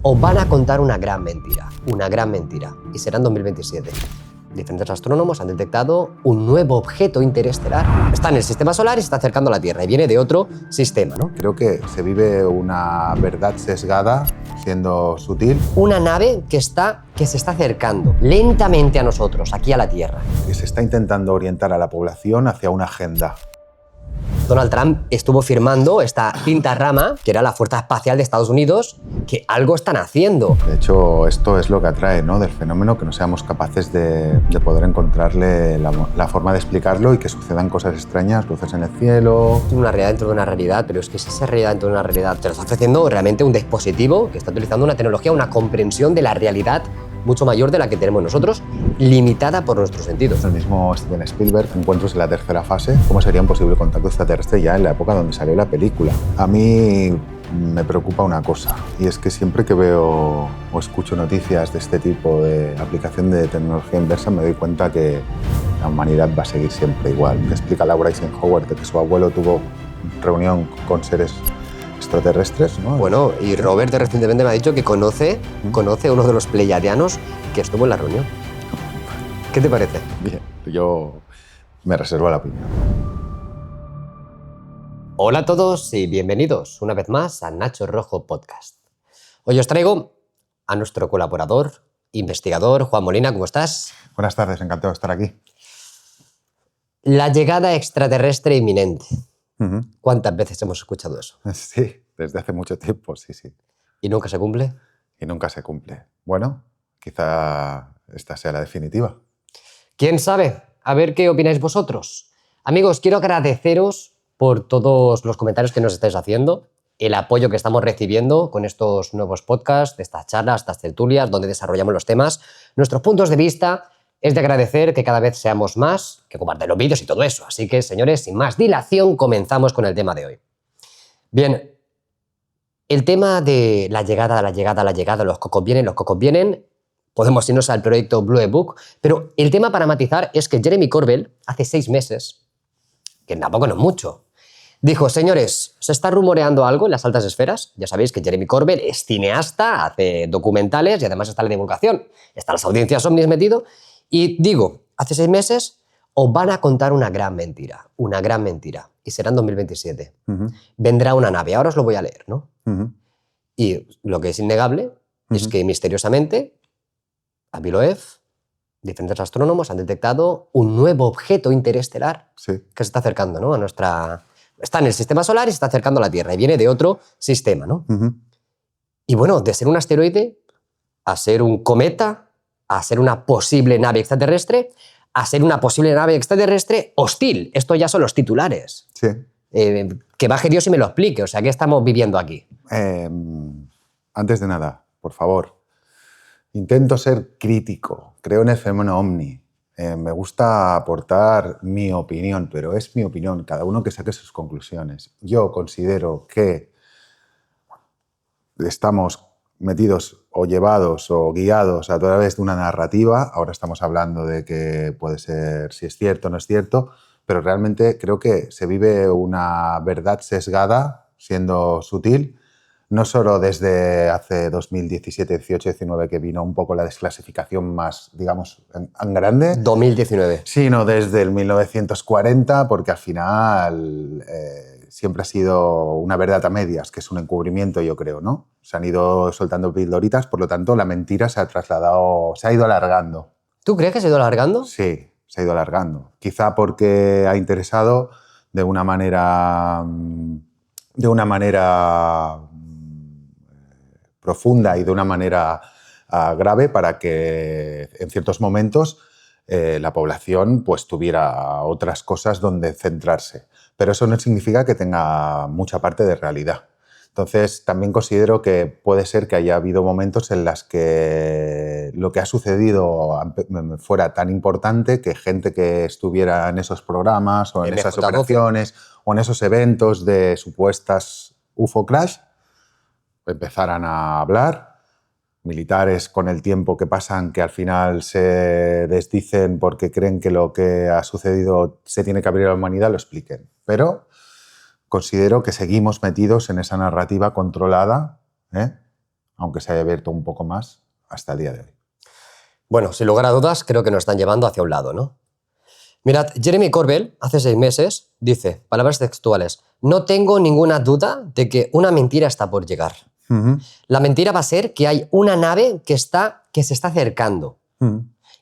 Os van a contar una gran mentira, y será en 2027. Diferentes astrónomos han detectado un nuevo objeto interestelar. Está en el sistema solar y se está acercando a la Tierra y viene de otro sistema, ¿no? Creo que se vive una verdad sesgada, siendo sutil. Una nave que se está acercando lentamente a nosotros, aquí a la Tierra. Que se está intentando orientar a la población hacia una agenda. Donald Trump estuvo firmando esta quinta rama, que era la Fuerza Espacial de Estados Unidos, que algo están haciendo. De hecho, esto es lo que atrae, ¿no?, del fenómeno, que no seamos capaces de poder encontrarle la forma de explicarlo y que sucedan cosas extrañas, luces en el cielo. Una realidad dentro de una realidad, pero es que si esa realidad dentro de una realidad te lo está ofreciendo realmente un dispositivo que está utilizando una tecnología, una comprensión de la realidad mucho mayor de la que tenemos nosotros, limitada por nuestros sentidos. El mismo Steven Spielberg, Encuentros en la tercera fase, cómo sería un posible contacto extraterrestre ya en la época donde salió la película. A mí me preocupa una cosa, y es que siempre que veo o escucho noticias de este tipo de aplicación de tecnología inversa, me doy cuenta que la humanidad va a seguir siempre igual. Que explica Laura Eisenhower que su abuelo tuvo reunión con seres extraterrestres, ¿no? Bueno, y Robert recientemente me ha dicho que conoce a uno de los pleiadianos que estuvo en la reunión. ¿Qué te parece? Bien, yo me reservo la opinión. Hola a todos y bienvenidos una vez más a Nacho Rojo Podcast. Hoy os traigo a nuestro colaborador, investigador, Juan Molina. ¿Cómo estás? Buenas tardes, encantado de estar aquí. La llegada extraterrestre inminente. ¿Cuántas veces hemos escuchado eso? Sí, desde hace mucho tiempo, sí. ¿Y nunca se cumple? Y nunca se cumple. Bueno, quizá esta sea la definitiva. ¿Quién sabe? A ver qué opináis vosotros. Amigos, quiero agradeceros por todos los comentarios que nos estáis haciendo, el apoyo que estamos recibiendo con estos nuevos podcasts, estas charlas, estas tertulias, donde desarrollamos los temas, nuestros puntos de vista. Es de agradecer que cada vez seamos más, que comparten los vídeos y todo eso. Así que, señores, sin más dilación, comenzamos con el tema de hoy. Bien, el tema de la llegada, los cocos vienen, podemos irnos al proyecto Blue Book, pero el tema para matizar es que Jeremy Corbell, hace 6 meses, que tampoco no es mucho, dijo: señores, se está rumoreando algo en las altas esferas. Ya sabéis que Jeremy Corbell es cineasta, hace documentales y además está la divulgación, está las audiencias ovnis metido. Y digo, hace 6 meses os van a contar una gran mentira, y será en 2027. Vendrá una nave, ahora os lo voy a leer, ¿no? Y lo que es innegable es que misteriosamente Aviloev, diferentes astrónomos han detectado un nuevo objeto interestelar que se está acercando, ¿no?, a nuestra... Está en el sistema solar y se está acercando a la Tierra y viene de otro sistema, ¿no? Y bueno, de ser un asteroide a ser un cometa, a ser una posible nave extraterrestre, a ser una posible nave extraterrestre hostil. Esto ya son los titulares. Sí. Que baje Dios y me lo explique. O sea, ¿qué estamos viviendo aquí? Antes de nada, por favor, intento ser crítico. Creo en el fenómeno ovni. Me gusta aportar mi opinión, pero es mi opinión. Cada uno que saque sus conclusiones. Yo considero que estamos metidos o llevados o guiados a través de una narrativa. Ahora estamos hablando de que puede ser si es cierto o no es cierto, pero realmente creo que se vive una verdad sesgada, siendo sutil, no solo desde hace 2017, 18, 19, que vino un poco la desclasificación más, digamos, en grande. 2019. Sino desde el 1940, porque al final siempre ha sido una verdad a medias, que es un encubrimiento, yo creo, ¿no? Se han ido soltando pildoritas, por lo tanto, la mentira se ha ido alargando. ¿Tú crees que se ha ido alargando? Sí, se ha ido alargando. Quizá porque ha interesado de una manera profunda y de una manera grave para que en ciertos momentos la población pues tuviera otras cosas donde centrarse. Pero eso no significa que tenga mucha parte de realidad. Entonces, también considero que puede ser que haya habido momentos en los que lo que ha sucedido fuera tan importante que gente que estuviera en esos programas o en esas operaciones o en esos eventos de supuestas UFO crash empezaran a hablar. Militares, con el tiempo que pasan, que al final se desdicen porque creen que lo que ha sucedido se tiene que abrir a la humanidad, lo expliquen. Pero considero que seguimos metidos en esa narrativa controlada, aunque se haya abierto un poco más hasta el día de hoy. Bueno, sin lugar a dudas, creo que nos están llevando hacia un lado, ¿no? Mirad, Jeremy Corbell, hace 6 meses, dice, palabras textuales, no tengo ninguna duda de que una mentira está por llegar. La mentira va a ser que hay una nave que se está acercando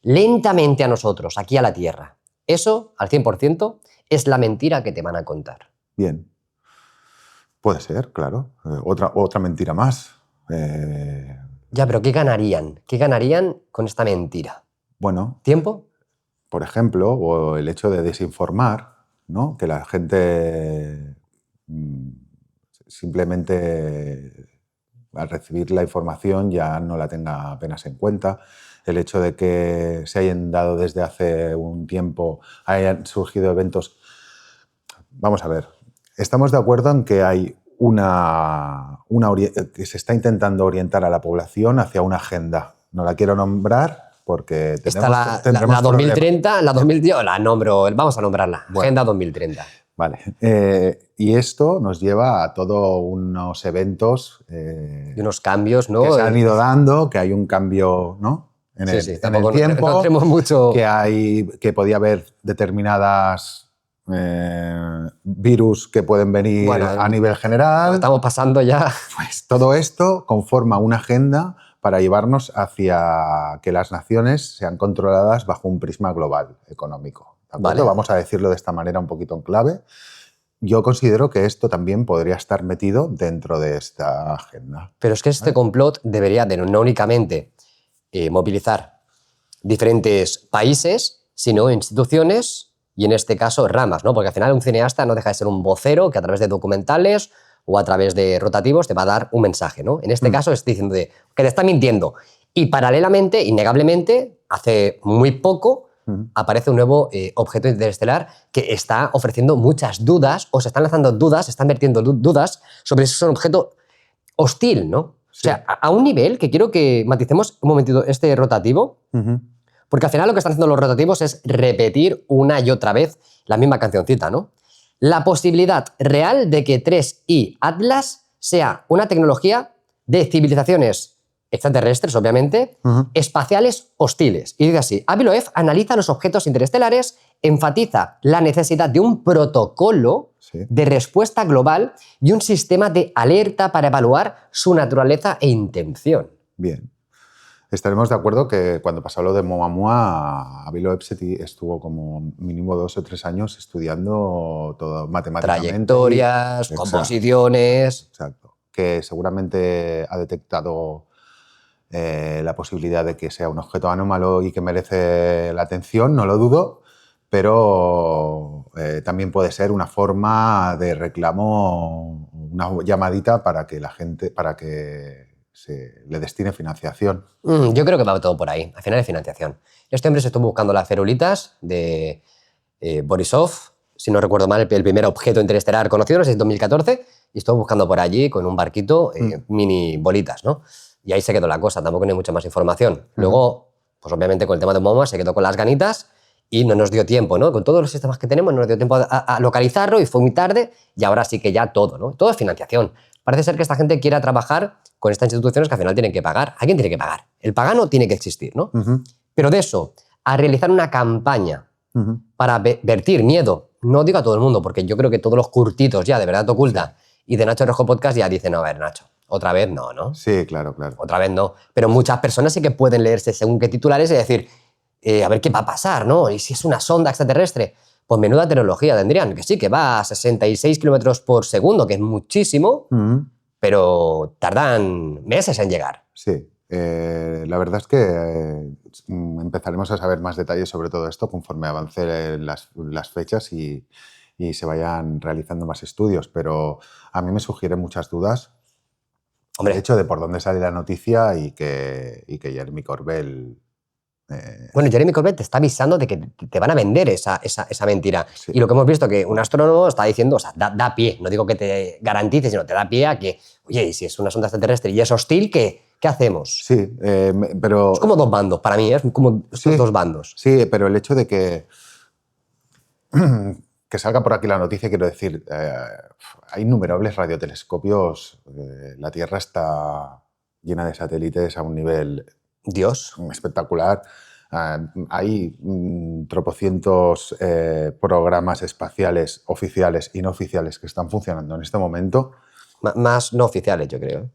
lentamente a nosotros, aquí a la Tierra. Eso, al 100%, es la mentira que te van a contar. Bien. Puede ser, claro. Otra mentira más. Ya, pero ¿qué ganarían? ¿Qué ganarían con esta mentira? Bueno, ¿Tiempo? por ejemplo, o el hecho de desinformar, ¿no? Que la gente simplemente al recibir la información ya no la tenga apenas en cuenta. El hecho de que se hayan dado desde hace un tiempo, hayan surgido eventos. Vamos a ver, estamos de acuerdo en que hay que se está intentando orientar a la población hacia una agenda. No la quiero nombrar porque Está tendremos la problemas. 2030, yo la nombro, vamos a nombrarla, Bueno. Agenda 2030. Vale. Y esto nos lleva a todos unos eventos Y unos cambios, ¿no? que se han ido dando, que hay un cambio, ¿no? En el tiempo, no tenemos mucho... que podía haber determinadas virus que pueden venir a nivel general. Estamos pasando ya... Pues todo esto conforma una agenda para llevarnos hacia que las naciones sean controladas bajo un prisma global económico. ¿De acuerdo? Vale. Vamos a decirlo de esta manera un poquito en clave. Yo considero que esto también podría estar metido dentro de esta agenda. Pero es que este complot debería de no únicamente movilizar diferentes países, sino instituciones y en este caso ramas, ¿no? Porque al final un cineasta no deja de ser un vocero que a través de documentales o a través de rotativos te va a dar un mensaje, ¿no? En este caso estoy diciendo que te está mintiendo. Y paralelamente, innegablemente, hace muy poco aparece un nuevo objeto interestelar que está ofreciendo muchas dudas, o se están lanzando dudas, se están vertiendo dudas sobre si es un objeto hostil, ¿no? Sí. O sea, a un nivel que quiero que maticemos un momentito este rotativo, porque al final lo que están haciendo los rotativos es repetir una y otra vez la misma cancioncita, ¿no? La posibilidad real de que 3i Atlas sea una tecnología de civilizaciones extraterrestres, obviamente, espaciales hostiles. Y dice así, Avi Loeb analiza los objetos interestelares, enfatiza la necesidad de un protocolo de respuesta global y un sistema de alerta para evaluar su naturaleza e intención. Bien. Estaremos de acuerdo que cuando pasó lo de Oumuamua, Avi Loeb estuvo como mínimo 2 o 3 años estudiando todo matemáticamente. Trayectorias, composiciones... Exacto. Que seguramente ha detectado la posibilidad de que sea un objeto anómalo y que merece la atención, no lo dudo, pero también puede ser una forma de reclamo, una llamadita para que la gente, para que se le destine financiación. Yo creo que va todo por ahí, al final es financiación. Este hombre se estuvo buscando las ferulitas de Borisov, si no recuerdo mal, el primer objeto interestelar conocido, no sé si es 2014, y estuvo buscando por allí con un barquito mini bolitas, ¿no? Y ahí se quedó la cosa, tampoco hay mucha más información. Luego, pues obviamente con el tema de Oumuamua se quedó con las ganitas y no nos dio tiempo, ¿no? Con todos los sistemas que tenemos no nos dio tiempo a localizarlo y fue muy tarde y ahora sí que ya todo, ¿no? Todo es financiación. Parece ser que esta gente quiera trabajar con estas instituciones que al final tienen que pagar. ¿Alguien tiene que pagar? El pagano tiene que existir, ¿no? Pero de eso, a realizar una campaña para vertir miedo, no digo a todo el mundo, porque yo creo que todos los curtitos ya de Verdad Oculta y de Nacho Rojo Podcast ya dicen, no, a ver, Nacho, otra vez no, ¿no? Sí, claro, claro. Otra vez no. Pero muchas personas sí que pueden leerse según qué titulares y decir, a ver qué va a pasar, ¿no? Y si es una sonda extraterrestre, pues menuda tecnología tendrían, que sí, que va a 66 kilómetros por segundo, que es muchísimo, pero tardan meses en llegar. Sí. La verdad es que empezaremos a saber más detalles sobre todo esto conforme avancen las fechas y se vayan realizando más estudios, pero a mí me sugiere muchas dudas. Hombre. El hecho de por dónde sale la noticia y que Jeremy Corbell... Bueno, Jeremy Corbell te está avisando de que te van a vender esa mentira. Sí. Y lo que hemos visto que un astrónomo está diciendo, o sea, da pie, no digo que te garantice, sino te da pie a que, oye, y si es una sonda extraterrestre y es hostil, ¿qué hacemos? Sí, pero... Es como dos bandos, para mí, es como estos dos bandos. Sí, pero el hecho de que salga por aquí la noticia, quiero decir, hay innumerables radiotelescopios, la Tierra está llena de satélites a un nivel Dios. espectacular. Hay tropocientos programas espaciales oficiales y no oficiales que están funcionando en este momento. Más no oficiales, yo creo.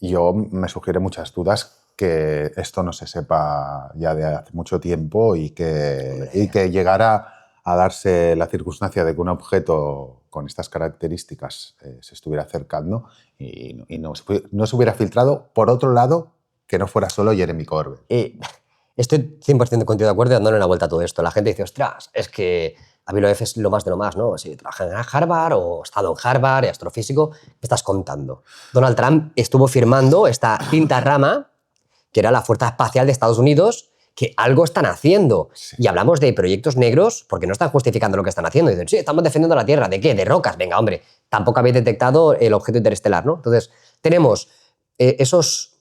Yo me sugiere muchas dudas que esto no se sepa ya de hace mucho tiempo y que llegara a darse la circunstancia de que un objeto con estas características se estuviera acercando y no se hubiera filtrado, por otro lado, que no fuera solo Jeremy Corbyn. Estoy 100% contigo de acuerdo y dándole una vuelta a todo esto. La gente dice, ostras, es que Aviloev es lo más de lo más, ¿no? Si trabaja en Harvard o ha estado en Harvard, es astrofísico, ¿qué estás contando? Donald Trump estuvo firmando esta quinta rama, que era la Fuerza Espacial de Estados Unidos, que algo están haciendo. Sí. Y hablamos de proyectos negros porque no están justificando lo que están haciendo. Dicen, sí, estamos defendiendo la Tierra. ¿De qué? De rocas. Venga, hombre, tampoco habéis detectado el objeto interestelar, ¿no? Entonces, tenemos esos...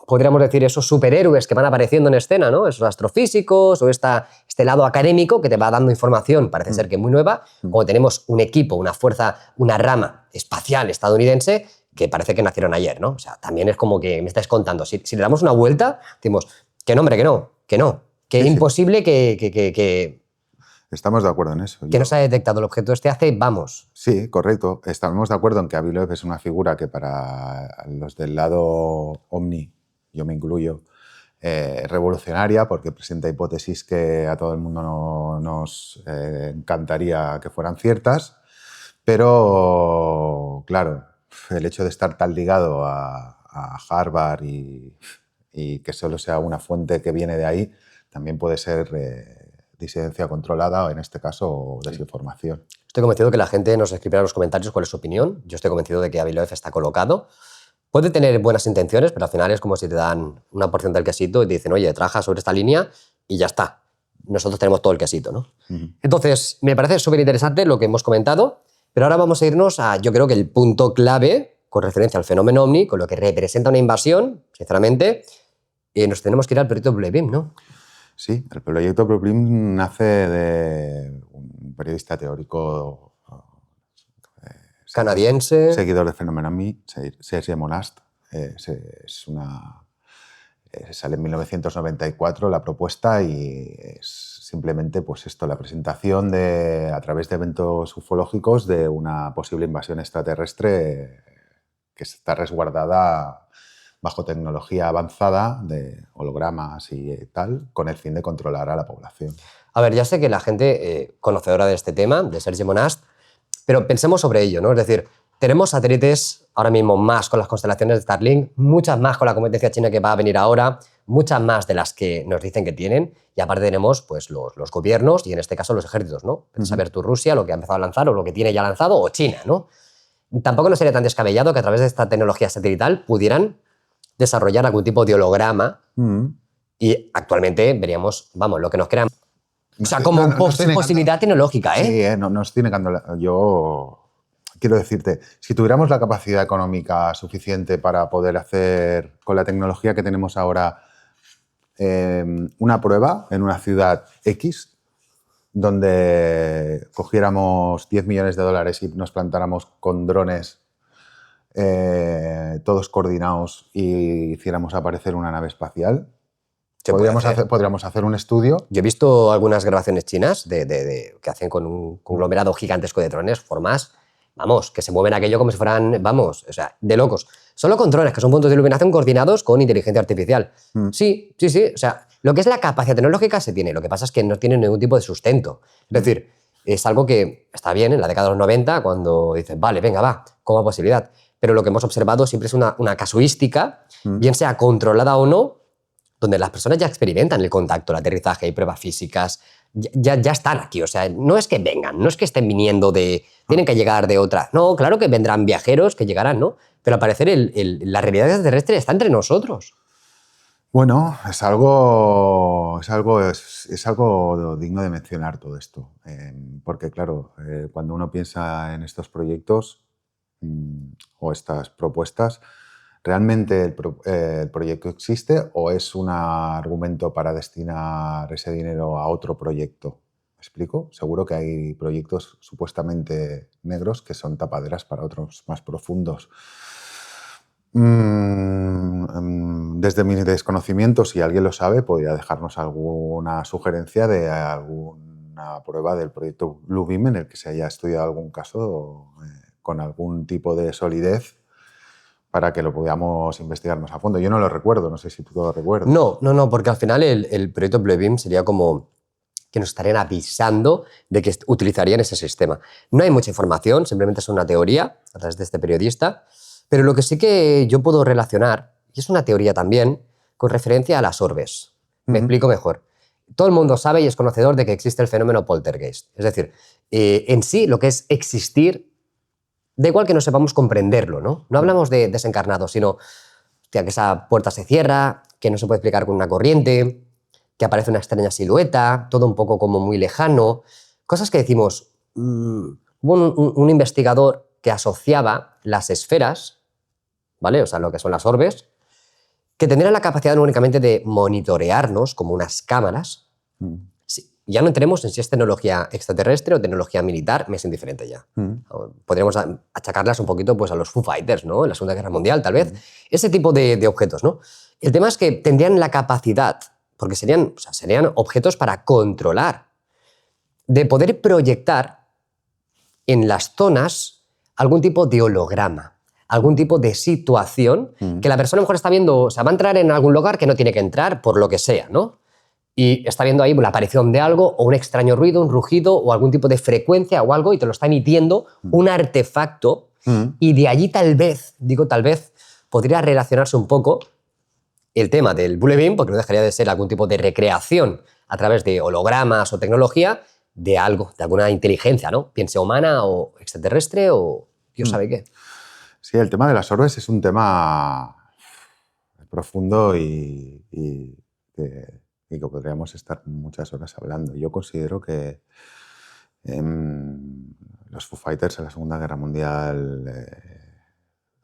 podríamos decir, esos superhéroes que van apareciendo en escena, ¿no? Esos astrofísicos o este lado académico que te va dando información, parece ser que muy nueva, como tenemos un equipo, una fuerza, una rama espacial estadounidense que parece que nacieron ayer, ¿no? O sea, también es como que me estáis contando, si le damos una vuelta, decimos, que no, hombre, que es imposible que estamos de acuerdo en eso. Que no se ha detectado el objeto vamos. Sí, correcto. Estamos de acuerdo en que Aviloev es una figura que para los del lado Omni, yo me incluyo, revolucionaria, porque presenta hipótesis que a todo el mundo nos encantaría que fueran ciertas, pero claro, el hecho de estar tan ligado a Harvard y que solo sea una fuente que viene de ahí, también puede ser disidencia controlada o en este caso desinformación. Estoy convencido que la gente nos escribirá en los comentarios cuál es su opinión. Yo estoy convencido de que Aviloev está colocado. Puede tener buenas intenciones, pero al final es como si te dan una porción del quesito y te dicen, oye, trabaja sobre esta línea y ya está. Nosotros tenemos todo el quesito, ¿no? Entonces, me parece súper interesante lo que hemos comentado, pero ahora vamos a irnos a, yo creo que el punto clave con referencia al fenómeno OVNI, con lo que representa una invasión, sinceramente, nos tenemos que ir al proyecto Blue Beam, ¿no? Sí, el proyecto Blue Beam nace de un periodista teórico canadiense, seguidor del fenómeno OVNI, Serge Monast. Sale en 1994 la propuesta y es simplemente pues esto, la presentación a través de eventos ufológicos de una posible invasión extraterrestre que está resguardada bajo tecnología avanzada de hologramas y tal, con el fin de controlar a la población. A ver, ya sé que la gente conocedora de este tema, de Serge Monast, pero pensemos sobre ello, ¿no? Es decir, tenemos satélites ahora mismo más con las constelaciones de Starlink, muchas más con la competencia china que va a venir ahora, muchas más de las que nos dicen que tienen, y aparte tenemos pues, los gobiernos y en este caso los ejércitos, ¿no? Saber tú Rusia, lo que ha empezado a lanzar o lo que tiene ya lanzado, o China, ¿no? Tampoco no sería tan descabellado que a través de esta tecnología satelital pudieran desarrollar algún tipo de holograma y actualmente veríamos, vamos, lo que nos crean. O sea, como posibilidad tecnológica, ¿eh? Sí, nos tiene que... Yo quiero decirte, si tuviéramos la capacidad económica suficiente para poder hacer con la tecnología que tenemos ahora una prueba en una ciudad X, donde cogiéramos 10 millones de dólares y nos plantáramos con drones todos coordinados y hiciéramos aparecer una nave espacial, podríamos hacer un estudio. Yo he visto algunas grabaciones chinas que hacen con un conglomerado gigantesco de drones, formas, vamos, que se mueven aquello como si fueran, vamos, o sea, de locos. Solo con drones, que son puntos de iluminación coordinados con inteligencia artificial. Sí, o sea, lo que es la capacidad tecnológica se tiene, lo que pasa es que no tiene ningún tipo de sustento. Es decir, es algo que está bien en la década de los 90, cuando dices, vale, venga, va, como posibilidad. Pero lo que hemos observado siempre es una casuística, bien sea controlada o no, donde las personas ya experimentan el contacto, el aterrizaje y pruebas físicas, ya están aquí. O sea, no es que vengan, no es que estén viniendo tienen que llegar de otra. No, claro que vendrán viajeros que llegarán, ¿no? Pero al parecer la realidad extraterrestre está entre nosotros. Bueno, es algo digno de mencionar todo esto. Porque, claro, cuando uno piensa en estos proyectos o estas propuestas, ¿realmente el proyecto existe o es un argumento para destinar ese dinero a otro proyecto? ¿Me explico? Seguro que hay proyectos supuestamente negros que son tapaderas para otros más profundos. Desde mi desconocimiento, si alguien lo sabe, podría dejarnos alguna sugerencia de alguna prueba del proyecto Bluebeam en el que se haya estudiado algún caso con algún tipo de solidez para que lo podamos investigar más a fondo. Yo no lo recuerdo, no sé si tú lo recuerdas. No, porque al final el proyecto Bluebeam sería como que nos estarían avisando de que utilizarían ese sistema. No hay mucha información, simplemente es una teoría a través de este periodista, pero lo que sí que yo puedo relacionar, y es una teoría también, con referencia a las orbes. Me explico mejor. Todo el mundo sabe y es conocedor de que existe el fenómeno poltergeist. Es decir, en sí lo que es existir, da igual que no sepamos comprenderlo, ¿no? No hablamos de desencarnados, sino hostia, que esa puerta se cierra, que no se puede explicar con una corriente, que aparece una extraña silueta, todo un poco como muy lejano. Cosas que decimos, hubo un investigador que asociaba las esferas, ¿vale? O sea, lo que son las orbes, que tendrían la capacidad no únicamente de monitorearnos como unas cámaras. Sí, ya no entremos en si es tecnología extraterrestre o tecnología militar, me es indiferente ya. Podríamos achacarlas un poquito pues, a los Foo Fighters, ¿no? En la Segunda Guerra Mundial, tal vez. Ese tipo de objetos, ¿no? El tema es que tendrían la capacidad, porque serían objetos para controlar, de poder proyectar en las zonas algún tipo de holograma, algún tipo de situación que la persona a lo mejor está viendo, o sea, va a entrar en algún lugar que no tiene que entrar por lo que sea, ¿no? Y está viendo ahí la aparición de algo o un extraño ruido, un rugido o algún tipo de frecuencia o algo y te lo está emitiendo un artefacto y de allí tal vez, digo tal vez, podría relacionarse un poco el tema del Bluebeam, porque no dejaría de ser algún tipo de recreación a través de hologramas o tecnología de algo, de alguna inteligencia, ¿no? Piense humana o extraterrestre o Dios sabe qué. Sí, el tema de las orbes es un tema profundo y que podríamos estar muchas horas hablando. Yo considero que los Foo Fighters en la Segunda Guerra Mundial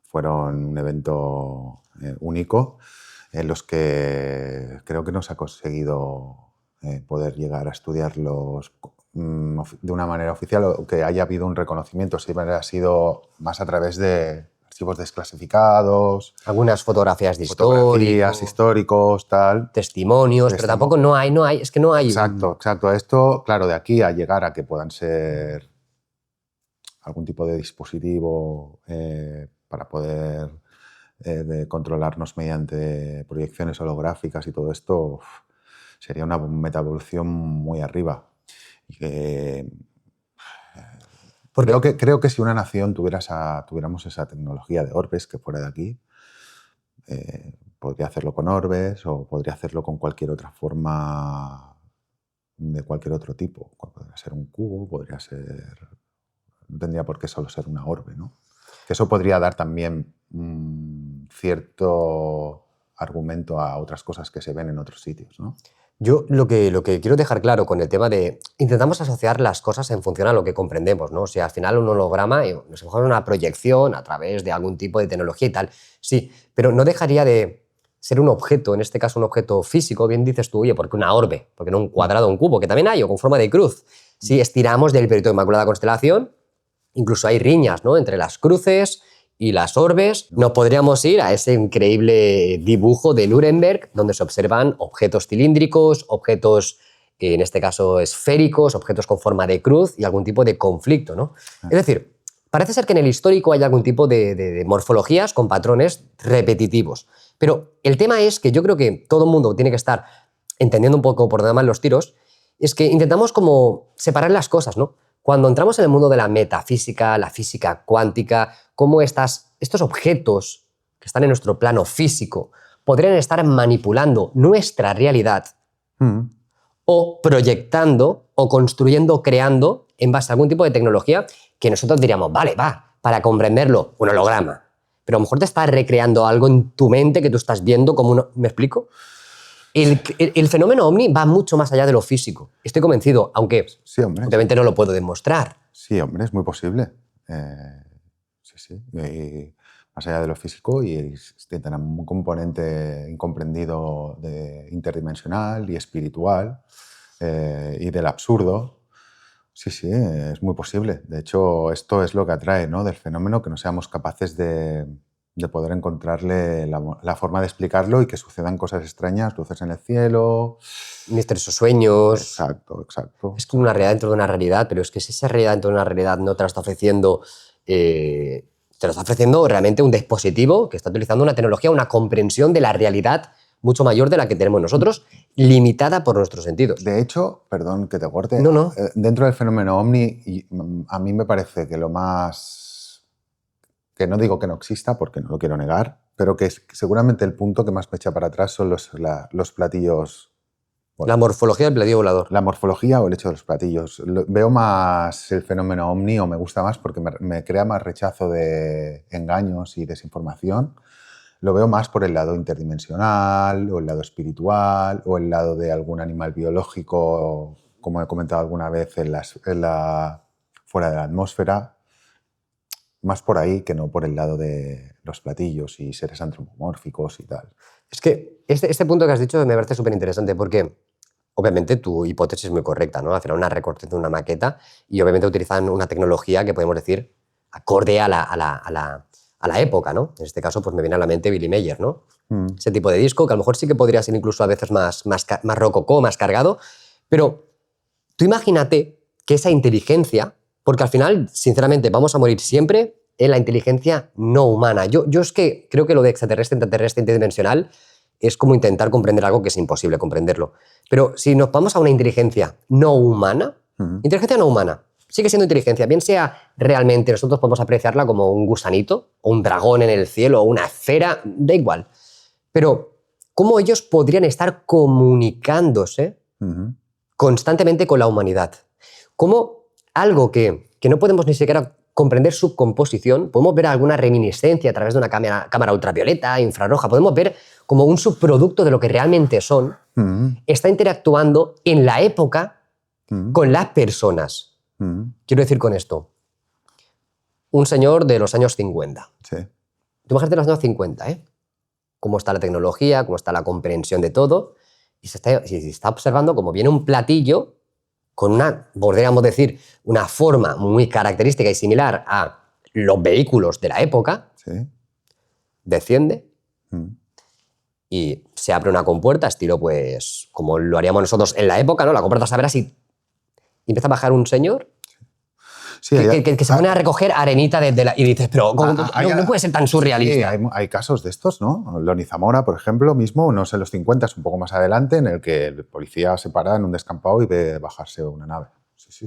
fueron un evento único en los que creo que no se ha conseguido poder llegar a estudiarlos de una manera oficial o que haya habido un reconocimiento. Siempre ha sido más a través de archivos desclasificados, Algunas fotografías de fotografías históricos, tal. testimonios, pero tampoco no hay. Es que no hay. Exacto. Esto, claro, de aquí a llegar a que puedan ser algún tipo de dispositivo para poder controlarnos mediante proyecciones holográficas y todo esto, sería una metaevolución muy arriba. Y que, creo que si una nación tuviéramos esa tecnología de orbes que fuera de aquí, podría hacerlo con orbes o podría hacerlo con cualquier otra forma de cualquier otro tipo. Podría ser un cubo, podría ser... No tendría por qué solo ser una orbe, ¿no? Que eso podría dar también cierto argumento a otras cosas que se ven en otros sitios, ¿no? Yo lo que quiero dejar claro con el tema de... Intentamos asociar las cosas en función a lo que comprendemos, ¿no? O sea, al final un holograma nos mejor una proyección a través de algún tipo de tecnología y tal, sí, pero no dejaría de ser un objeto, en este caso un objeto físico, bien dices tú, oye, porque una orbe, porque no un cuadrado, un cubo, que también hay, o con forma de cruz. Si estiramos del periodo de Inmaculada Constelación, incluso hay riñas, ¿no? Entre las cruces y las orbes. Nos podríamos ir a ese increíble dibujo de Nuremberg, donde se observan objetos cilíndricos, objetos, en este caso, esféricos, objetos con forma de cruz y algún tipo de conflicto, ¿no? Es decir, parece ser que en el histórico hay algún tipo de morfologías con patrones repetitivos. Pero el tema es que yo creo que todo el mundo tiene que estar entendiendo un poco por dónde van los tiros, es que intentamos como separar las cosas, ¿no? Cuando entramos en el mundo de la metafísica, la física cuántica, cómo estos objetos que están en nuestro plano físico podrían estar manipulando nuestra realidad o proyectando o construyendo, creando en base a algún tipo de tecnología que nosotros diríamos, vale, va, para comprenderlo, un holograma. Pero a lo mejor te está recreando algo en tu mente que tú estás viendo como uno... ¿Me explico? El fenómeno ovni va mucho más allá de lo físico. Estoy convencido, aunque sí, hombre, obviamente no lo puedo demostrar. Sí, hombre, es muy posible. Sí. Y más allá de lo físico y tienen un componente incomprendido interdimensional y espiritual y del absurdo. Sí, es muy posible. De hecho, esto es lo que atrae, ¿no? Del fenómeno, que no seamos capaces de de poder encontrarle la forma de explicarlo y que sucedan cosas extrañas, luces en el cielo. Misteriosos sueños. Exacto, exacto. Es como una realidad dentro de una realidad, pero es que si esa realidad dentro de una realidad no te la está ofreciendo, te lo está ofreciendo realmente un dispositivo que está utilizando una tecnología, una comprensión de la realidad mucho mayor de la que tenemos nosotros, limitada por nuestros sentidos. De hecho, perdón que te corte, No. Dentro del fenómeno ovni, a mí me parece que lo más, que no digo que no exista porque no lo quiero negar, pero que seguramente el punto que más me echa para atrás son los platillos. Bueno, la morfología del platillo volador. La morfología o el hecho de los platillos. Veo más el fenómeno ovni, o me gusta más porque me crea más rechazo de engaños y desinformación. Lo veo más por el lado interdimensional, o el lado espiritual, o el lado de algún animal biológico, como he comentado alguna vez, fuera de la atmósfera. Más por ahí que no por el lado de los platillos y seres antropomórficos y tal. Es que este punto que has dicho me parece súper interesante porque obviamente tu hipótesis es muy correcta, ¿no? Hacen una recorte de una maqueta y obviamente utilizan una tecnología que podemos decir acorde a la época, ¿no? En este caso pues me viene a la mente Billy Mayer, ¿no? Ese tipo de disco que a lo mejor sí que podría ser incluso a veces más rococó, más cargado, pero tú imagínate que esa inteligencia, porque al final, sinceramente, vamos a morir siempre en la inteligencia no humana. Yo es que creo que lo de extraterrestre, interdimensional, es como intentar comprender algo que es imposible comprenderlo. Pero si nos vamos a una inteligencia no humana, inteligencia no humana, sigue siendo inteligencia, bien sea realmente nosotros podemos apreciarla como un gusanito, o un dragón en el cielo, o una esfera, da igual. Pero, ¿cómo ellos podrían estar comunicándose constantemente con la humanidad? ¿Cómo algo que no podemos ni siquiera comprender su composición, podemos ver alguna reminiscencia a través de una cámara ultravioleta, infrarroja, podemos ver como un subproducto de lo que realmente son, está interactuando en la época con las personas? Quiero decir con esto, un señor de los años 50. Sí. Tú imagínate los años 50, ¿eh? Cómo está la tecnología, cómo está la comprensión de todo, y se está observando cómo viene un platillo con una, podríamos decir, una forma muy característica y similar a los vehículos de la época, Sí. desciende y se abre una compuerta, estilo pues como lo haríamos nosotros en la época, ¿no? La compuerta se abre así y empieza a bajar un señor Sí, que se pone a recoger arenita y dices, pero no puede ser tan surrealista. Sí, hay casos de estos, ¿no? Loni Zamora, por ejemplo, mismo, no sé, en los 50, es un poco más adelante, en el que el policía se para en un descampado y ve bajarse una nave. Sí.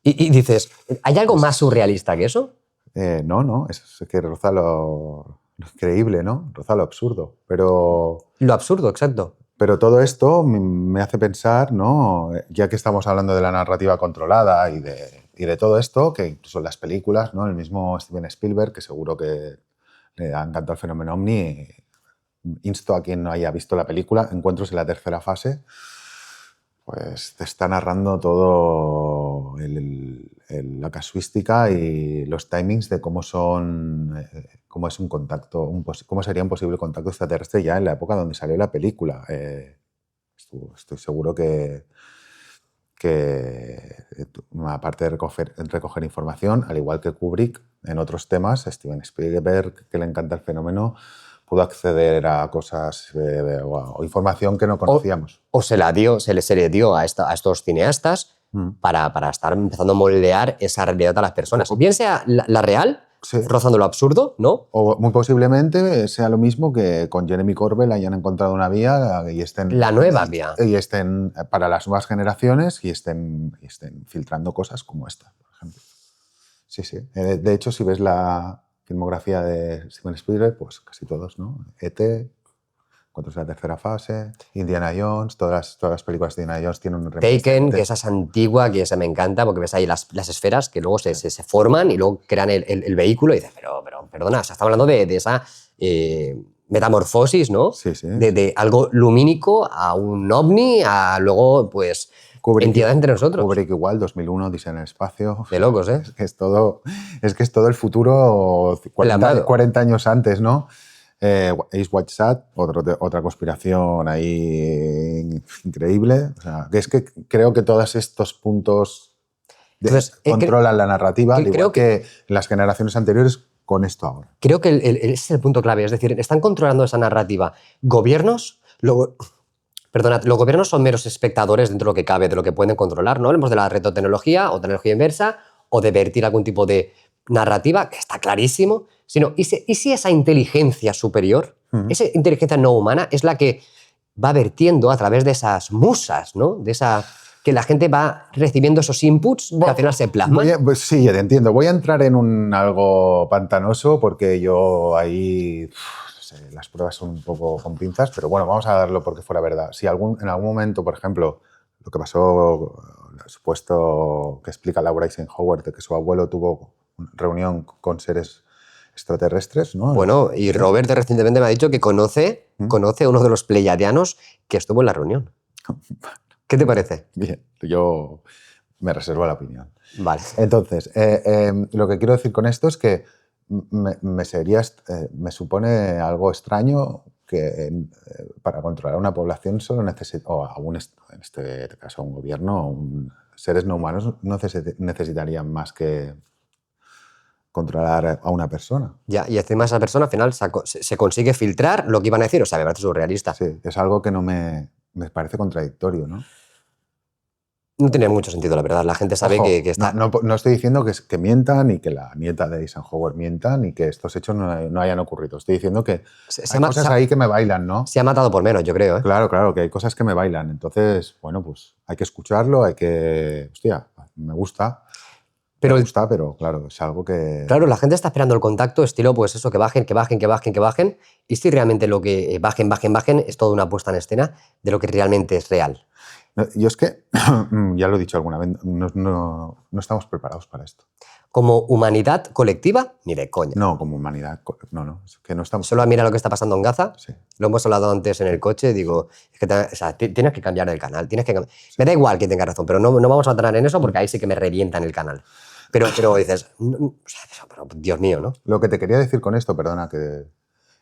Y dices, ¿hay algo más surrealista que eso? No, es que roza lo increíble, ¿no? Roza lo absurdo. Pero Lo absurdo, exacto. Pero todo esto me hace pensar, ¿no? Ya que estamos hablando de la narrativa controlada y de todo esto, que incluso en las películas, ¿no? El mismo Steven Spielberg, que seguro que le ha encantado el fenómeno ovni, insto a quien no haya visto la película, Encuentros en la tercera fase, pues te está narrando todo la casuística y los timings de cómo es un contacto, cómo sería un posible contacto extraterrestre ya en la época donde salió la película. Estoy seguro que aparte de recoger información, al igual que Kubrick, en otros temas, Steven Spielberg, que le encanta el fenómeno, pudo acceder a cosas o información que no conocíamos. O se le dio a estos cineastas para estar empezando a moldear esa realidad a las personas. Bien sea la real, sí, rozando lo absurdo, ¿no? O muy posiblemente sea lo mismo que con Jeremy Corbell hayan encontrado una vía y estén... La nueva vía. Y estén para las nuevas generaciones y estén filtrando cosas como esta, por ejemplo. Sí. De hecho, si ves la filmografía de Steven Spielberg, pues casi todos, ¿no? E.T., Encuentros en la tercera fase, Indiana Jones, todas las películas de Indiana Jones tienen un Taken, que esa es antigua, que esa me encanta, porque ves ahí las esferas que luego se forman y luego crean el vehículo y dices, pero perdona, o sea, estamos hablando de esa metamorfosis, ¿no? Sí. De algo lumínico a un ovni, a luego, pues, entidades entre nosotros. Kubrick igual, 2001, Odisea en el espacio. De locos, ¿eh? Es que es todo el futuro 40 años antes, ¿no? Ace White Sat, otra conspiración ahí increíble. O sea, que es que creo que todos estos puntos controlan la narrativa, al igual que en las generaciones anteriores con esto ahora. Creo que ese es el punto clave. Es decir, están controlando esa narrativa gobiernos. Perdonad, los gobiernos son meros espectadores dentro de lo que cabe, de lo que pueden controlar. No hablemos de la retrotecnología o tecnología inversa o de vertir algún tipo de narrativa, que está clarísimo. Sino, ¿y si esa inteligencia superior, esa inteligencia no humana, es la que va vertiendo a través de esas musas, ¿no? De esa que la gente va recibiendo esos inputs que al final se plasman? Pues sí, te entiendo. Voy a entrar en algo pantanoso porque yo ahí, no sé, las pruebas son un poco con pinzas, pero bueno, vamos a darlo porque fuera verdad. Si en algún momento, por ejemplo, lo que pasó, el supuesto que explica Laura Eisenhower, de que su abuelo tuvo una reunión con seres extraterrestres, ¿no? Bueno, y Robert recientemente me ha dicho que conoce a uno de los pleiadianos que estuvo en la reunión. ¿Qué te parece? Bien, yo me reservo la opinión. Vale. Entonces, lo que quiero decir con esto es que me supone algo extraño que para controlar una población solo necesita, en este caso a un gobierno, seres no humanos no necesitarían más que controlar a una persona. Ya, y encima esa persona al final se consigue filtrar lo que iban a decir. O sea, me parece surrealista. Sí, es algo que no me parece contradictorio, ¿no? No tiene mucho sentido, la verdad. La gente sabe Ojo, que está... no estoy diciendo que mientan y que la nieta de Eisenhower mientan y que estos hechos no hayan ocurrido. Estoy diciendo que hay cosas ahí que me bailan, ¿no? Se ha matado por menos, yo creo, ¿eh? Claro, que hay cosas que me bailan. Entonces, bueno, pues hay que escucharlo, hay que... Hostia, me gusta. Me gusta, pero claro, es algo que... Claro, la gente está esperando el contacto, estilo, pues eso, que bajen. Y si realmente lo que bajen es toda una puesta en escena de lo que realmente es real. Yo es que, ya lo he dicho alguna vez, no estamos preparados para esto. Como humanidad colectiva, ni de coña. No, como humanidad, no, es que no estamos... Solo mira lo que está pasando en Gaza. Sí. Lo hemos hablado antes en el coche. Digo, es que tienes que cambiar el canal. Me da igual que tenga razón, pero no vamos a entrar en eso porque ahí sí que me revientan el canal. Pero dices, pero, Dios mío, ¿no? Lo que te quería decir con esto, perdona,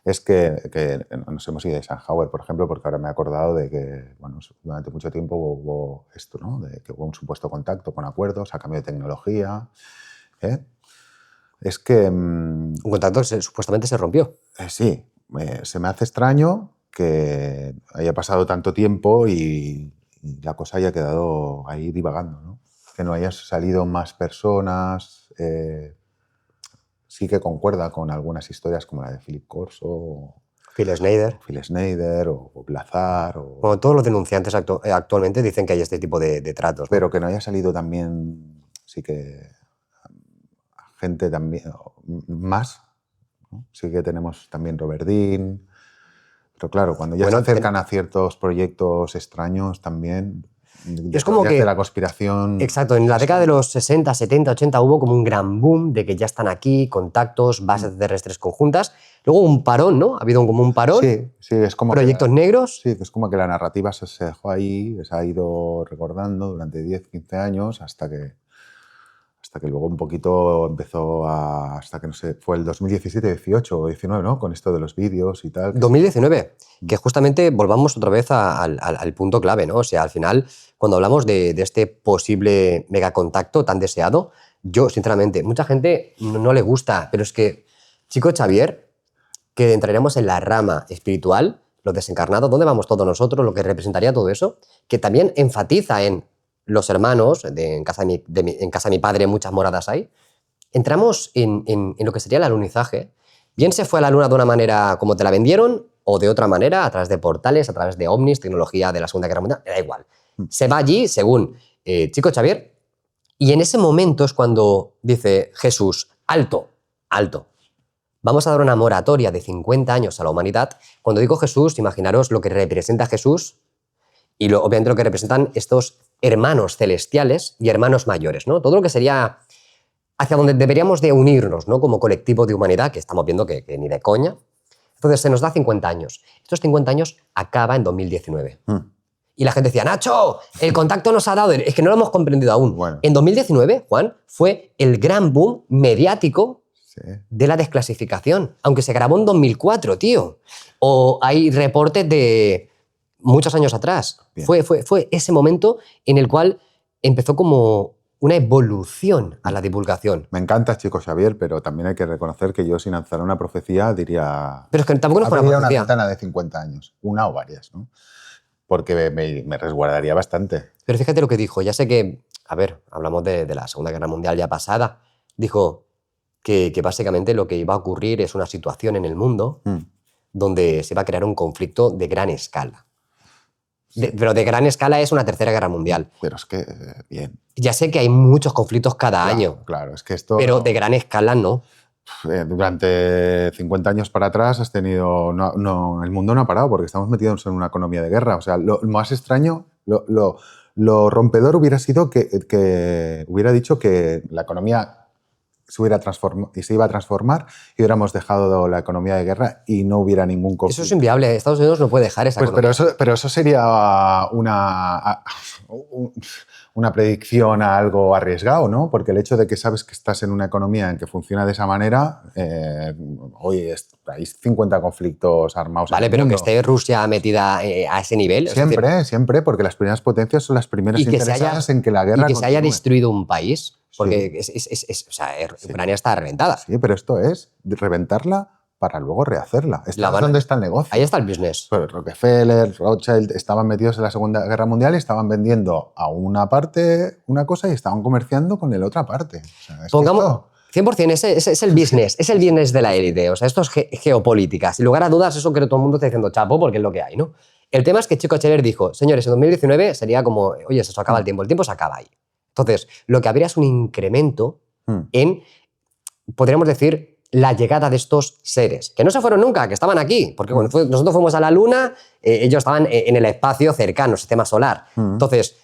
es que nos hemos ido de Eisenhower, por ejemplo, porque ahora me he acordado de que, bueno, durante mucho tiempo hubo esto, ¿no? De que hubo un supuesto contacto con acuerdos a cambio de tecnología. Es que... un contacto que supuestamente se rompió. Sí, se me hace extraño que haya pasado tanto tiempo y la cosa haya quedado ahí divagando, ¿no? Que no hayan salido más personas. Sí que concuerda con algunas historias como la de Philip Corso, Phil Schneider o Blazar. Bueno, todos los denunciantes actualmente dicen que hay este tipo de tratos, ¿no? Pero que no haya salido también, sí que gente también más, ¿no? Sí que tenemos también Robert Dean. Pero claro, cuando ya se acercan a ciertos proyectos extraños también... Es como que... de la conspiración... Exacto, en la década de los 60, 70, 80 hubo como un gran boom de que ya están aquí, contactos, bases terrestres conjuntas. Luego un parón, ¿no? Ha habido como un parón. Sí, es como... Proyectos negros. Sí, es como que la narrativa se dejó ahí, se ha ido recordando durante 10, 15 años hasta que luego un poquito empezó hasta que no sé, fue el 2017, 18 o 19, ¿no? Con esto de los vídeos y tal. 2019, que justamente volvamos otra vez al punto clave, ¿no? O sea, al final, cuando hablamos de este posible megacontacto tan deseado, yo, sinceramente, mucha gente no le gusta, pero es que, chico Xavier, que entraremos en la rama espiritual, lo desencarnado, ¿dónde vamos todos nosotros? Lo que representaría todo eso, que también enfatiza en los hermanos, en casa de mi padre muchas moradas hay, entramos en lo que sería el alunizaje. Bien se fue a la luna de una manera como te la vendieron o de otra manera, a través de portales, a través de ovnis, tecnología de la Segunda Guerra Mundial, da igual. Se va allí, según Chico Xavier, y en ese momento es cuando dice Jesús, alto, alto. Vamos a dar una moratoria de 50 años a la humanidad. Cuando digo Jesús, imaginaros lo que representa Jesús y obviamente lo que representan estos hermanos celestiales y hermanos mayores, ¿no? Todo lo que sería hacia donde deberíamos de unirnos, ¿no? Como colectivo de humanidad, que estamos viendo que ni de coña. Entonces se nos da 50 años. Estos 50 años acaba en 2019. Y la gente decía, Nacho, el contacto nos ha dado... Es que no lo hemos comprendido aún. Bueno. En 2019, Juan, fue el gran boom mediático de la desclasificación. Aunque se grabó en 2004, tío. O hay reportes de muchos años atrás. Fue ese momento en el cual empezó como una evolución a la divulgación. Me encanta Chico Xavier, pero también hay que reconocer que yo, sin lanzar una profecía, diría... Pero es que tampoco no fue una abriría una profecía. ventana de 50 años, una o varias, ¿no? Porque me resguardaría bastante. Pero fíjate lo que dijo. Ya sé que, a ver, hablamos de la Segunda Guerra Mundial ya pasada. Dijo que básicamente lo que iba a ocurrir es una situación en el mundo donde se va a crear un conflicto de gran escala. Pero de gran escala es una tercera guerra mundial. Pero es que, bien. Ya sé que hay muchos conflictos cada año, Claro, es que esto... pero de gran escala no. Durante 50 años para atrás has tenido... el mundo no ha parado porque estamos metidos en una economía de guerra. O sea, lo más extraño, lo rompedor hubiera sido que hubiera dicho que la economía se iba a transformar y hubiéramos dejado la economía de guerra y no hubiera ningún conflicto. Eso es inviable. Estados Unidos no puede dejar esa economía. Pero eso sería una predicción a algo arriesgado, ¿no? Porque el hecho de que sabes que estás en una economía en que funciona de esa manera, oye, hay 50 conflictos armados Vale, en el pero mundo. que esté Rusia metida a ese nivel. Siempre, porque las primeras potencias son las primeras interesadas en que la guerra y que se haya continúe. destruido un país, porque Sí. o sea, Ucrania está reventada. Sí, pero esto es reventarla para luego rehacerla. ¿Dónde está el negocio? Ahí está el business. Pues Rockefeller, Rothschild estaban metidos en la Segunda Guerra Mundial y estaban vendiendo a una parte una cosa y estaban comerciando con la otra parte. O sea, Pongamos 100%, ese es el business, es el business de la élite. O sea, esto es geopolítica. Sin lugar a dudas, eso que todo el mundo está diciendo chapo porque es lo que hay, ¿no? El tema es que Chico Xavier dijo, señores, en 2019 sería como, oye, se acaba el tiempo se acaba ahí. Entonces, lo que habría es un incremento en, podríamos decir, la llegada de estos seres, que no se fueron nunca, que estaban aquí, porque cuando nosotros fuimos a la Luna, ellos estaban en el espacio cercano, sistema solar. Entonces,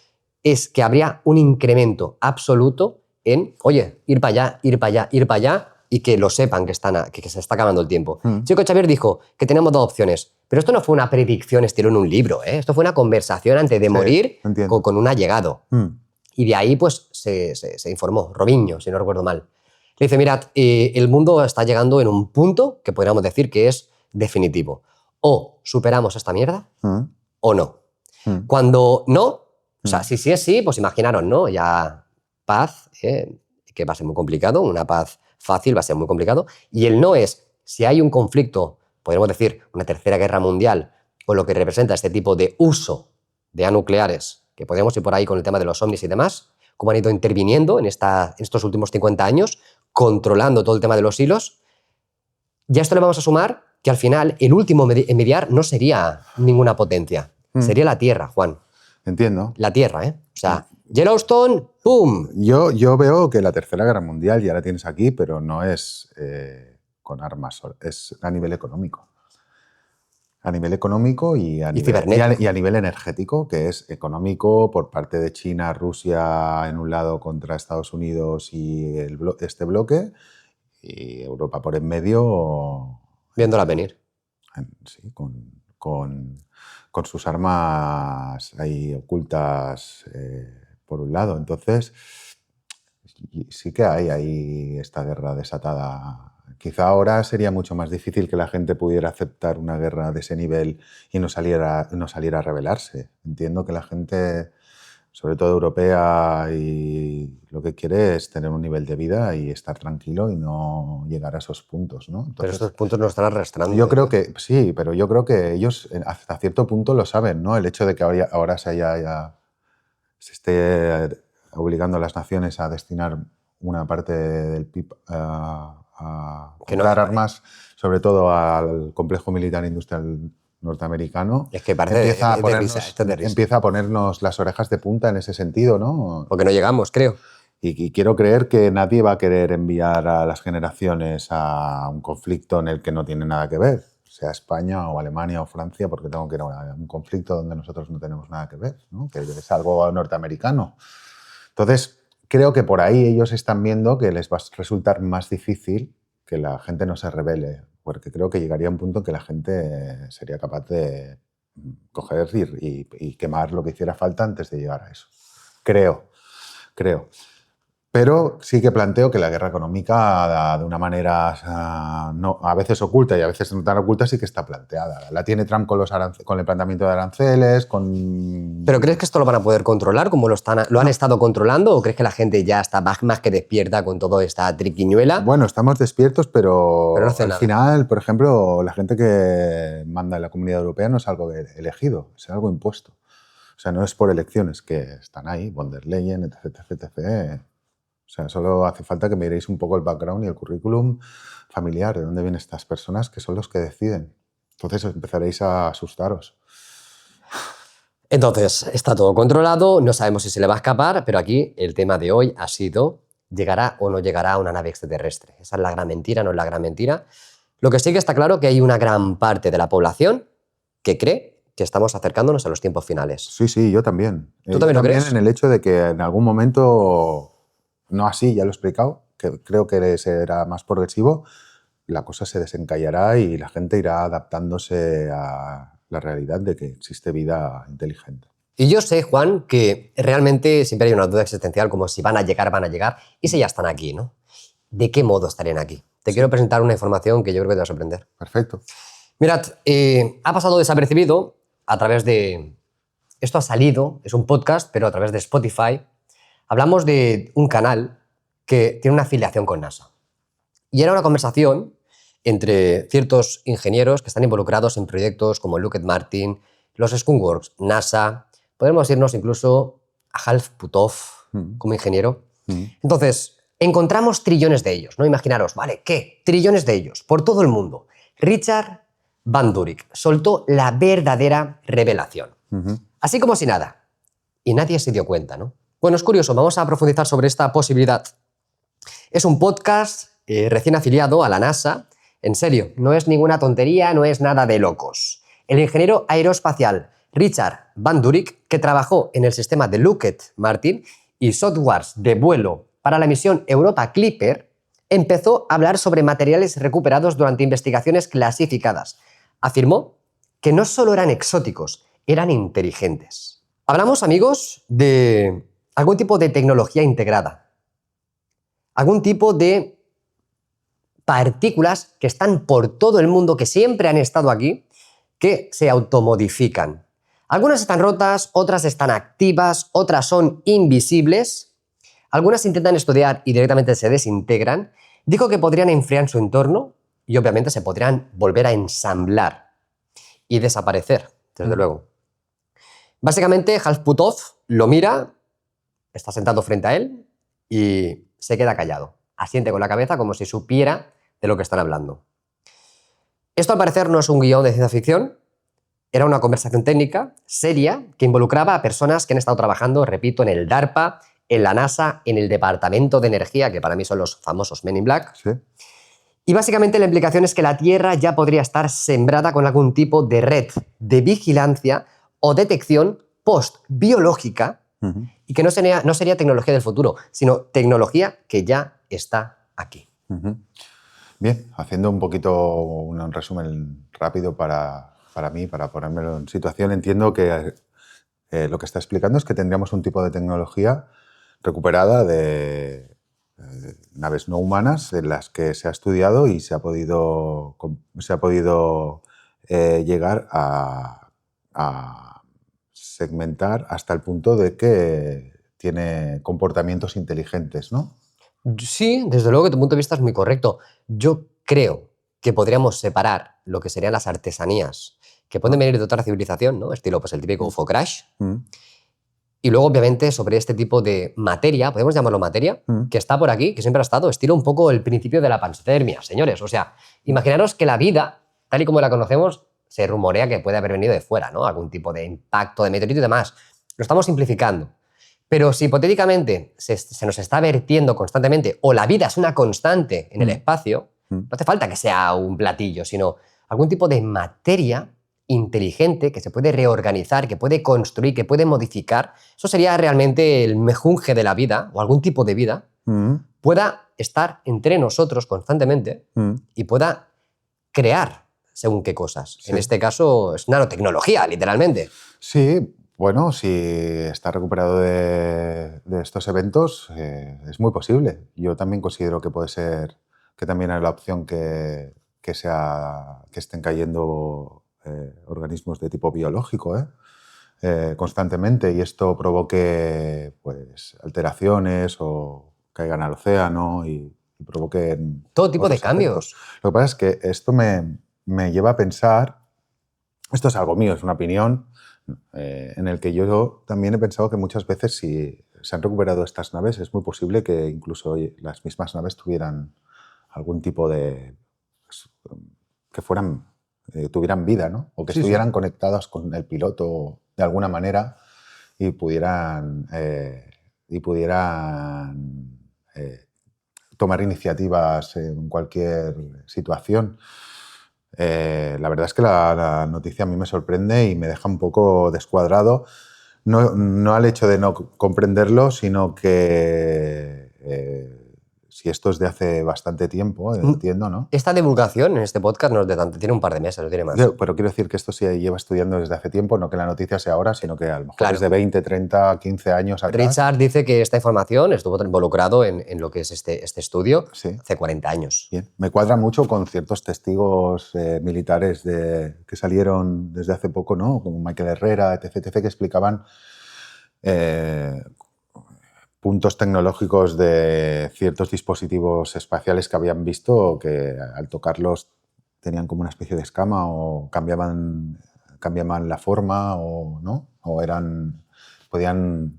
es que habría un incremento absoluto en, oye, ir para allá, ir para allá, ir para allá, y que lo sepan que se está acabando el tiempo. Chico Xavier dijo que tenemos dos opciones, pero esto no fue una predicción estilo en un libro, ¿eh? Esto fue una conversación antes de morir con un allegado. Y de ahí pues se informó, Robinho, si no recuerdo mal. Le dice, mirad, el mundo está llegando en un punto que podríamos decir que es definitivo. O superamos esta mierda o no. Cuando no, o sea, si sí es sí, pues imaginaros, ¿no? Ya paz, que va a ser muy complicado, una paz fácil va a ser muy complicado. Y el no es, si hay un conflicto, podríamos decir, una tercera guerra mundial, o lo que representa este tipo de uso de nucleares, que podríamos ir por ahí con el tema de los ovnis y demás, cómo han ido interviniendo en estos últimos 50 años, controlando todo el tema de los hilos. Ya esto le vamos a sumar que al final el último en mediar no sería ninguna potencia, sería la Tierra, Juan. Entiendo. La Tierra, ¿eh? O sea, Yellowstone, ¡pum! Yo veo que la Tercera Guerra Mundial ya la tienes aquí, pero no es con armas, es a nivel económico. A nivel económico y a nivel energético, que es económico por parte de China, Rusia en un lado contra Estados Unidos y este bloque, y Europa por en medio. Viéndola venir. Sí, con sus armas ahí ocultas por un lado. Entonces, sí que hay ahí esta guerra desatada. Quizá ahora sería mucho más difícil que la gente pudiera aceptar una guerra de ese nivel y no saliera a rebelarse. Entiendo que la gente, sobre todo europea, y lo que quiere es tener un nivel de vida y estar tranquilo y no llegar a esos puntos, ¿no? Entonces, pero estos puntos nos están arrastrando. Yo creo que sí, pero yo creo que ellos hasta cierto punto lo saben, ¿no? El hecho de que ahora se esté obligando a las naciones a destinar una parte del PIB a comprar armas, sobre todo al complejo militar industrial norteamericano, es que parece empieza a ponernos las orejas de punta en ese sentido, ¿no? Porque no llegamos, creo. Y quiero creer que nadie va a querer enviar a las generaciones a un conflicto en el que no tiene nada que ver, sea España o Alemania o Francia, porque tengo que ir a un conflicto donde nosotros no tenemos nada que ver, ¿no? Que es algo norteamericano. Entonces, creo que por ahí ellos están viendo que les va a resultar más difícil que la gente no se rebele, porque creo que llegaría un punto en que la gente sería capaz de coger y quemar lo que hiciera falta antes de llegar a eso. Creo. Pero sí que planteo que la guerra económica, de una manera a veces oculta y a veces no tan oculta, sí que está planteada. La tiene Trump con el planteamiento de aranceles, con... ¿Pero crees que esto lo van a poder controlar como lo han estado controlando o crees que la gente ya está más que despierta con toda esta triquiñuela? Bueno, estamos despiertos, pero no hace al nada. final, por ejemplo, la gente que manda en la Comunidad Europea no es algo elegido, es algo impuesto. O sea, no es por elecciones que están ahí, von der Leyen, etc, etc. O sea, solo hace falta que miréis un poco el background y el currículum familiar, de dónde vienen estas personas, que son los que deciden. Entonces empezaréis a asustaros. Entonces, está todo controlado, no sabemos si se le va a escapar, pero aquí el tema de hoy ha sido: ¿llegará o no llegará una nave extraterrestre? Esa es la gran mentira, no es la gran mentira. Lo que sí que está claro que hay una gran parte de la población que cree que estamos acercándonos a los tiempos finales. Sí, yo también. ¿Tú también lo crees? En el hecho de que en algún momento, no así, ya lo he explicado, que creo que será más progresivo, la cosa se desencallará y la gente irá adaptándose a la realidad de que existe vida inteligente. Y yo sé, Juan, que realmente siempre hay una duda existencial como si van a llegar, y si ya están aquí, ¿no? ¿De qué modo estarían aquí? Te quiero presentar una información que yo creo que te va a sorprender. Perfecto. Mirad, ha pasado desapercibido a través de... Esto ha salido, es un podcast, pero a través de Spotify. Hablamos de un canal que tiene una afiliación con NASA. Y era una conversación entre ciertos ingenieros que están involucrados en proyectos como Lockheed Martin, los Skunkworks, NASA. Podemos irnos incluso a Half Puthoff como ingeniero. Entonces, encontramos trillones de ellos, ¿no? Imaginaros, ¿vale? ¿Qué? Trillones de ellos, por todo el mundo. Richard Van Durik soltó la verdadera revelación. Así como si nada. Y nadie se dio cuenta, ¿no? Bueno, es curioso, vamos a profundizar sobre esta posibilidad. Es un podcast recién afiliado a la NASA. En serio, no es ninguna tontería, no es nada de locos. El ingeniero aeroespacial Richard Van Durik, que trabajó en el sistema de Lockheed Martin y softwares de vuelo para la misión Europa Clipper, empezó a hablar sobre materiales recuperados durante investigaciones clasificadas. Afirmó que no solo eran exóticos, eran inteligentes. Hablamos, amigos, de algún tipo de tecnología integrada. Algún tipo de partículas que están por todo el mundo, que siempre han estado aquí, que se automodifican. Algunas están rotas, otras están activas, otras son invisibles. Algunas intentan estudiar y directamente se desintegran. Dijo que podrían enfriar su entorno y obviamente se podrían volver a ensamblar y desaparecer, desde luego. Básicamente, Half Puthoff lo mira, está sentado frente a él y se queda callado. Asiente con la cabeza como si supiera de lo que están hablando. Esto al parecer no es un guión de ciencia ficción, era una conversación técnica, seria, que involucraba a personas que han estado trabajando, repito, en el DARPA, en la NASA, en el Departamento de Energía, que para mí son los famosos Men in Black. Sí. Y básicamente la implicación es que la Tierra ya podría estar sembrada con algún tipo de red de vigilancia o detección post-biológica y que no sería tecnología del futuro, sino tecnología que ya está aquí. Bien, haciendo un poquito un resumen rápido para mí, para ponérmelo en situación, entiendo que lo que está explicando es que tendríamos un tipo de tecnología recuperada de naves no humanas en las que se ha estudiado y se ha podido llegar a segmentar hasta el punto de que tiene comportamientos inteligentes, ¿no? Sí, desde luego que tu punto de vista es muy correcto. Yo creo que podríamos separar lo que serían las artesanías que pueden venir de otra civilización, ¿no? Estilo pues el típico UFO Crash. Y luego, obviamente, sobre este tipo de materia, podemos llamarlo materia, que está por aquí, que siempre ha estado, estilo un poco el principio de la panspermia, señores. O sea, imaginaros que la vida, tal y como la conocemos, se rumorea que puede haber venido de fuera, ¿no? Algún tipo de impacto de meteorito y demás. Lo estamos simplificando. Pero si hipotéticamente se nos está vertiendo constantemente, o la vida es una constante en el espacio, no hace falta que sea un platillo, sino algún tipo de materia inteligente que se puede reorganizar, que puede construir, que puede modificar. Eso sería realmente el mejunje de la vida, o algún tipo de vida, pueda estar entre nosotros constantemente y pueda crear según qué cosas. Sí. En este caso es nanotecnología, literalmente. Sí, Bueno, si está recuperado de estos eventos, es muy posible. Yo también considero que puede ser, que también hay la opción que estén cayendo organismos de tipo biológico, constantemente, y esto provoque pues, alteraciones o caigan al océano y provoquen Todo tipo de otros efectos. cambios. Lo que pasa es que esto me lleva a pensar, esto es algo mío, es una opinión, en el que yo también he pensado que muchas veces si se han recuperado estas naves es muy posible que incluso las mismas naves tuvieran algún tipo de... que fueran, tuvieran vida, ¿no? O que Sí, sí. estuvieran conectadas con el piloto de alguna manera y pudieran tomar iniciativas en cualquier situación. La verdad es que la noticia a mí me sorprende y me deja un poco descuadrado, no al hecho de no comprenderlo, sino que si esto es de hace bastante tiempo, entiendo, ¿no? Esta divulgación en este podcast no es de tanto, tiene un par de meses, no tiene más. Pero quiero decir que esto se lleva estudiando desde hace tiempo, no que la noticia sea ahora, sino que a lo mejor Claro. es de 20, 30, 15 años atrás. Richard dice que esta información estuvo involucrado en lo que es este estudio Sí. hace 40 años. Bien. Me cuadra mucho con ciertos testigos militares que salieron desde hace poco, ¿no? Como Michael Herrera, etc., que explicaban puntos tecnológicos de ciertos dispositivos espaciales que habían visto que al tocarlos tenían como una especie de escama o cambiaban la forma o no, o podían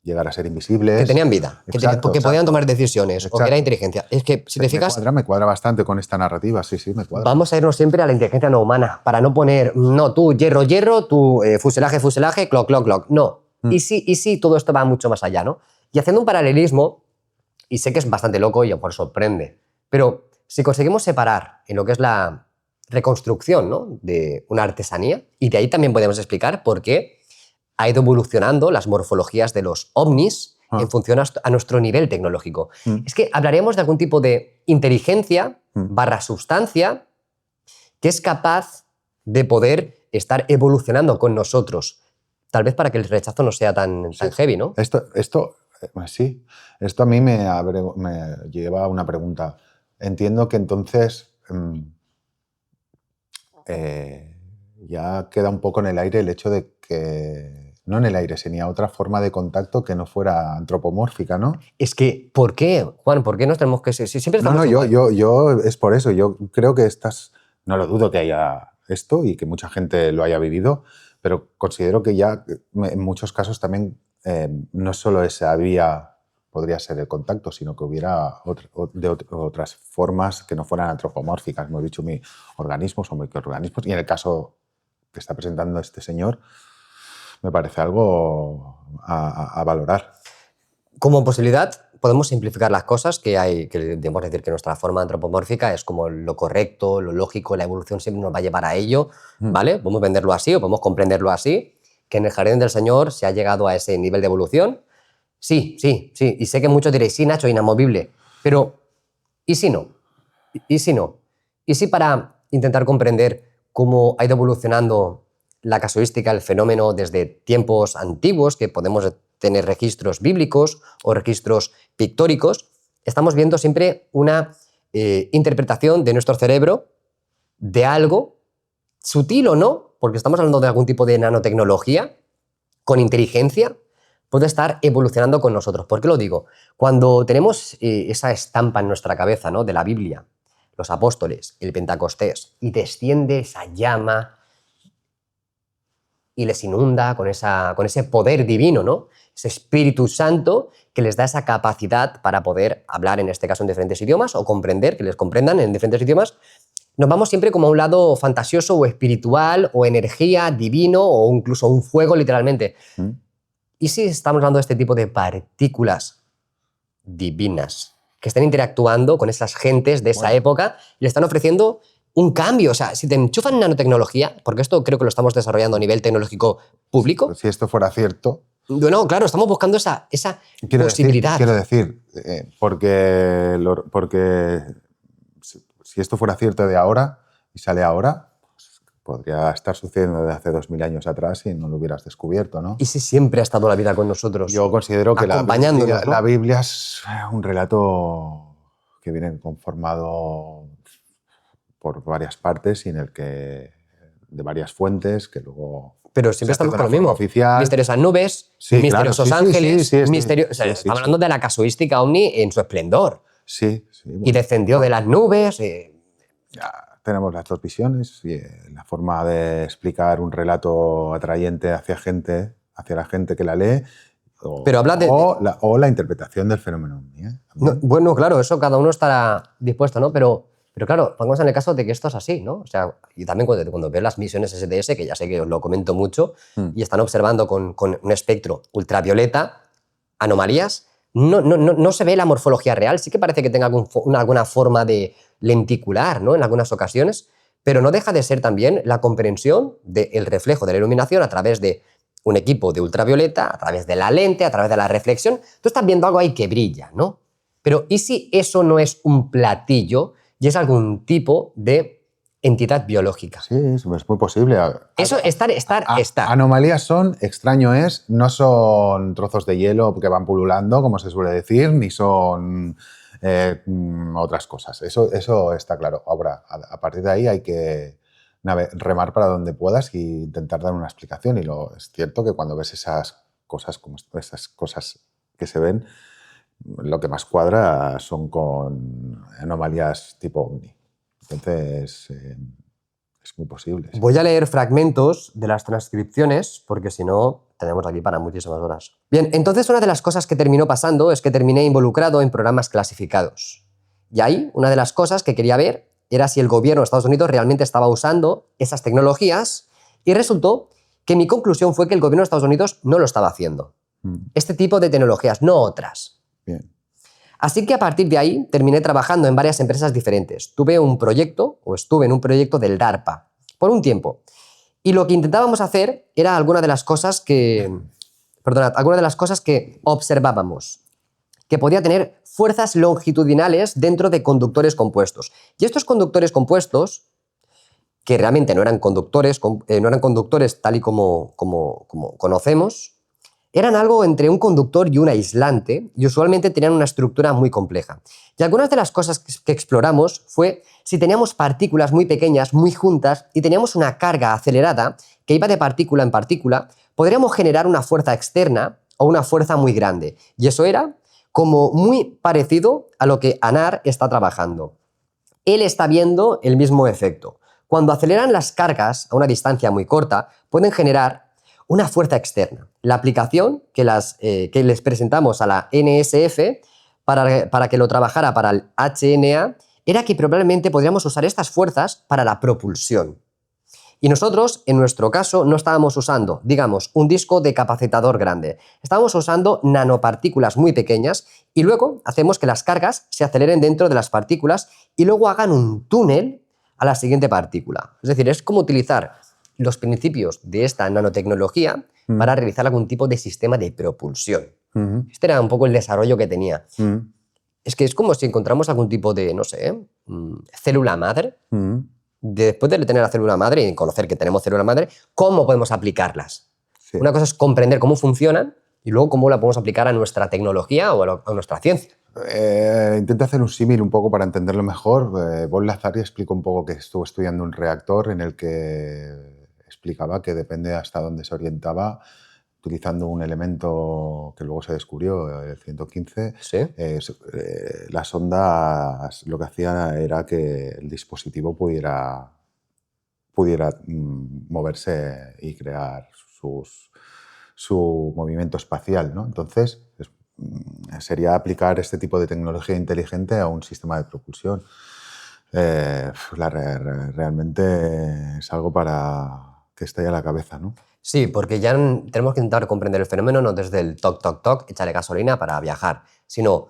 llegar a ser invisibles. Que tenían vida, Exacto, que podían exacto. tomar decisiones o que era Exacto. inteligencia. Es que, si te fijas, Me cuadra bastante con esta narrativa, sí, me cuadra. vamos a irnos siempre a la inteligencia no humana, para no poner, no, tú hierro, hierro, tú fuselaje, fuselaje, clock, clock, clock. No. Y sí, todo esto va mucho más allá, ¿no? Y haciendo un paralelismo, y sé que es bastante loco y por sorprende, pero si conseguimos separar en lo que es la reconstrucción, ¿no?, de una artesanía, y de ahí también podemos explicar por qué ha ido evolucionando las morfologías de los ovnis en función a nuestro nivel tecnológico. Es que hablaríamos de algún tipo de inteligencia barra sustancia que es capaz de poder estar evolucionando con nosotros, tal vez para que el rechazo no sea tan heavy, ¿no? Sí, esto a mí me lleva a una pregunta. Entiendo que entonces ya queda un poco en el aire el hecho de que, no en el aire, sino otra forma de contacto que no fuera antropomórfica, ¿no? Es que, ¿por qué, Juan? ¿Por qué nos tenemos que ser? Si siempre estamos igual. yo es por eso. Yo creo que no lo dudo que haya esto y que mucha gente lo haya vivido, pero considero que ya en muchos casos también no solo esa vía podría ser el contacto, sino que hubiera otras formas que no fueran antropomórficas, hemos dicho organismos o microorganismos, y en el caso que está presentando este señor me parece algo a valorar. Como posibilidad, podemos simplificar las cosas, que debemos decir que nuestra forma antropomórfica es como lo correcto, lo lógico, la evolución siempre nos va a llevar a ello, ¿vale? Podemos venderlo así o podemos comprenderlo así, que en el jardín del Señor se ha llegado a ese nivel de evolución. Sí, y sé que muchos diréis, sí, Nacho, inamovible, pero ¿y si no? ¿Y si no? ¿Y si para intentar comprender cómo ha ido evolucionando la casuística, el fenómeno desde tiempos antiguos, que podemos tener registros bíblicos o registros pictóricos, estamos viendo siempre una interpretación de nuestro cerebro de algo, sutil o no, porque estamos hablando de algún tipo de nanotecnología, con inteligencia, puede estar evolucionando con nosotros. ¿Por qué lo digo? Cuando tenemos esa estampa en nuestra cabeza, ¿no?, de la Biblia, los apóstoles, el Pentecostés, y desciende esa llama y les inunda con ese poder divino, ¿no?, ese Espíritu Santo que les da esa capacidad para poder hablar, en este caso, en diferentes idiomas o comprender, que les comprendan en diferentes idiomas. Nos vamos siempre como a un lado fantasioso o espiritual o energía, divino o incluso un fuego, literalmente. ¿Y si estamos hablando de este tipo de partículas divinas que están interactuando con esas gentes de esa época y le están ofreciendo un cambio? O sea, si te enchufan nanotecnología, porque esto creo que lo estamos desarrollando a nivel tecnológico público. Si esto fuera cierto... No, claro, estamos buscando esa posibilidad. Quiero decir, porque si esto fuera cierto de ahora y sale ahora, podría estar sucediendo desde hace 2000 años atrás y no lo hubieras descubierto, ¿no? ¿Y si siempre ha estado la vida con nosotros? Yo considero que acompañándonos, ¿no? la Biblia es un relato que viene conformado por varias partes y en el que de varias fuentes que luego Pero se siempre hace estamos de con una lo forma mismo. oficial. Misteriosas nubes, Sí, claro, misteriosos sí, sí, ángeles, sí, sí, o sea, sí, estamos hablando de la casuística ovni en su esplendor. Sí, sí. Y Bueno, descendió de las nubes. ya tenemos las dos visiones y la forma de explicar un relato atrayente hacia la gente que la lee, Pero habla o la interpretación del fenómeno ovni, ¿eh? No, bueno, claro, eso cada uno estará dispuesto, ¿no? Pero claro, pongamos en el caso de que esto es así, ¿no? O sea, y también cuando veo las misiones STS, que ya sé que os lo comento mucho, y están observando con un espectro ultravioleta anomalías, no se ve la morfología real. Sí que parece que tenga alguna forma de lenticular, ¿no? En algunas ocasiones, pero no deja de ser también la comprensión del reflejo de la iluminación a través de un equipo de ultravioleta, a través de la lente, a través de la reflexión. Tú estás viendo algo ahí que brilla, ¿no? Pero ¿y si eso no es un platillo y es algún tipo de entidad biológica? Sí, es muy posible. Eso, estar. Anomalías son, extraño es, no son trozos de hielo que van pululando, como se suele decir, ni son otras cosas. Eso está claro. Ahora, a partir de ahí hay que remar para donde puedas e intentar dar una explicación. Y es cierto que cuando ves esas cosas, como esas cosas que se ven, lo que más cuadra son con anomalías tipo ovni. Entonces, es muy posible. Sí. Voy a leer fragmentos de las transcripciones, porque si no, tenemos aquí para muchísimas horas. Bien, entonces una de las cosas que terminó pasando es que terminé involucrado en programas clasificados. Y ahí, una de las cosas que quería ver era si el gobierno de Estados Unidos realmente estaba usando esas tecnologías, y resultó que mi conclusión fue que el gobierno de Estados Unidos no lo estaba haciendo. Este tipo de tecnologías, no otras. Bien. Así que a partir de ahí terminé trabajando en varias empresas diferentes. Estuve en un proyecto del DARPA por un tiempo. Y lo que intentábamos hacer era algunas de las cosas que observábamos, que podía tener fuerzas longitudinales dentro de conductores compuestos. Y estos conductores compuestos, que realmente no eran conductores tal y como conocemos, eran algo entre un conductor y un aislante, y usualmente tenían una estructura muy compleja. Y algunas de las cosas que exploramos fue si teníamos partículas muy pequeñas, muy juntas, y teníamos una carga acelerada que iba de partícula en partícula, podríamos generar una fuerza externa o una fuerza muy grande. Y eso era como muy parecido a lo que Anar está trabajando. Él está viendo el mismo efecto. Cuando aceleran las cargas a una distancia muy corta, pueden generar una fuerza externa. La aplicación que les presentamos a la NSF para que lo trabajara para el HNA era que probablemente podríamos usar estas fuerzas para la propulsión. Y nosotros, en nuestro caso, no estábamos usando, digamos, un disco de capacitador grande. Estábamos usando nanopartículas muy pequeñas y luego hacemos que las cargas se aceleren dentro de las partículas y luego hagan un túnel a la siguiente partícula. Es decir, es como utilizar los principios de esta nanotecnología para realizar algún tipo de sistema de propulsión. Este era un poco el desarrollo que tenía. Es que es como si encontramos algún tipo de, no sé, célula madre. Después de tener la célula madre y conocer que tenemos célula madre, ¿cómo podemos aplicarlas? Sí. Una cosa es comprender cómo funcionan y luego cómo la podemos aplicar a nuestra tecnología o a nuestra ciencia. Intento hacer un símil un poco para entenderlo mejor. Paul Lazari explicó un poco que estuvo estudiando un reactor en el que explicaba que depende hasta dónde se orientaba, utilizando un elemento que luego se descubrió, el 115, ¿Sí? Las ondas lo que hacían era que el dispositivo pudiera moverse y crear su movimiento espacial, ¿no? Entonces, sería aplicar este tipo de tecnología inteligente a un sistema de propulsión. Realmente es algo para que estalle a la cabeza, ¿no? Sí, porque ya tenemos que intentar comprender el fenómeno no desde el toc, toc, toc, échale gasolina para viajar, sino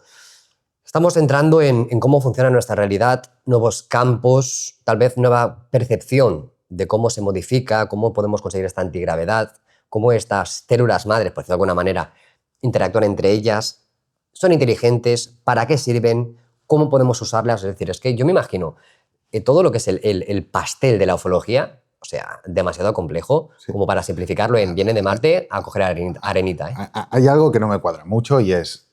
estamos entrando en cómo funciona nuestra realidad, nuevos campos, tal vez nueva percepción de cómo se modifica, cómo podemos conseguir esta antigravedad, cómo estas células madres, por decirlo de alguna manera, interactúan entre ellas, son inteligentes, para qué sirven, cómo podemos usarlas. Es decir, es que yo me imagino todo lo que es el pastel de la ufología o sea, demasiado complejo Sí. como para simplificarlo en viene de Marte a coger arenita. ¿Eh? Hay algo que no me cuadra mucho y es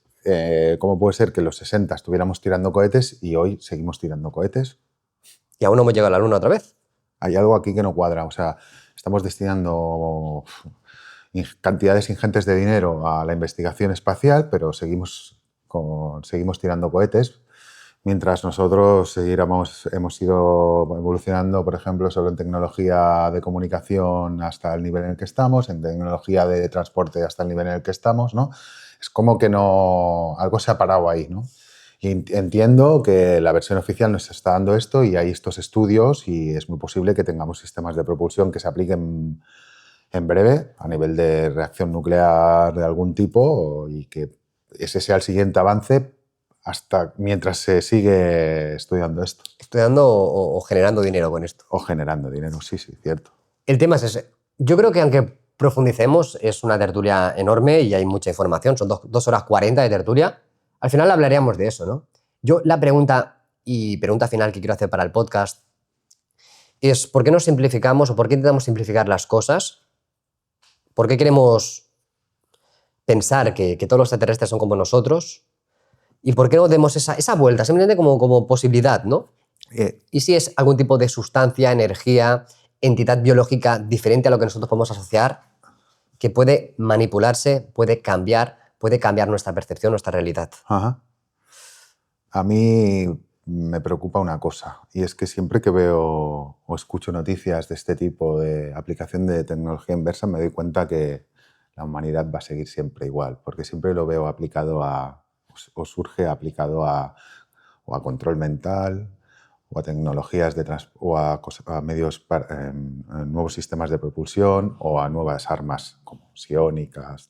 cómo puede ser que en los 60 estuviéramos tirando cohetes y hoy seguimos tirando cohetes. Y aún no hemos llegado a la Luna otra vez. Hay algo aquí que no cuadra. O sea, estamos destinando cantidades ingentes de dinero a la investigación espacial, pero seguimos tirando cohetes. Mientras nosotros hemos ido evolucionando, por ejemplo, solo en tecnología de comunicación hasta el nivel en el que estamos, en tecnología de transporte hasta el nivel en el que estamos, ¿no? Es como que no, algo se ha parado ahí, ¿no? Y entiendo que la versión oficial nos está dando esto y hay estos estudios y es muy posible que tengamos sistemas de propulsión que se apliquen en breve a nivel de reacción nuclear de algún tipo y que ese sea el siguiente avance hasta mientras se sigue estudiando esto. Estudiando o generando dinero con esto. O generando dinero, sí, cierto. El tema es ese. Yo creo que aunque profundicemos, es una tertulia enorme y hay mucha información, son 2 horas 40 de tertulia. Al final hablaríamos de eso, ¿no? Yo la pregunta final que quiero hacer para el podcast es ¿por qué no simplificamos o por qué intentamos simplificar las cosas? ¿Por qué queremos pensar que todos los extraterrestres son como nosotros? ¿Y por qué no demos esa vuelta, simplemente como posibilidad, ¿no? ¿Y si es algún tipo de sustancia, energía, entidad biológica diferente a lo que nosotros podemos asociar, que puede manipularse, puede cambiar nuestra percepción, nuestra realidad? Ajá. A mí me preocupa una cosa, y es que siempre que veo o escucho noticias de este tipo de aplicación de tecnología inversa, me doy cuenta que la humanidad va a seguir siempre igual, porque siempre lo veo aplicado o surge aplicado o a control mental, o a tecnologías o a medios nuevos sistemas de propulsión, o a nuevas armas como psiónicas,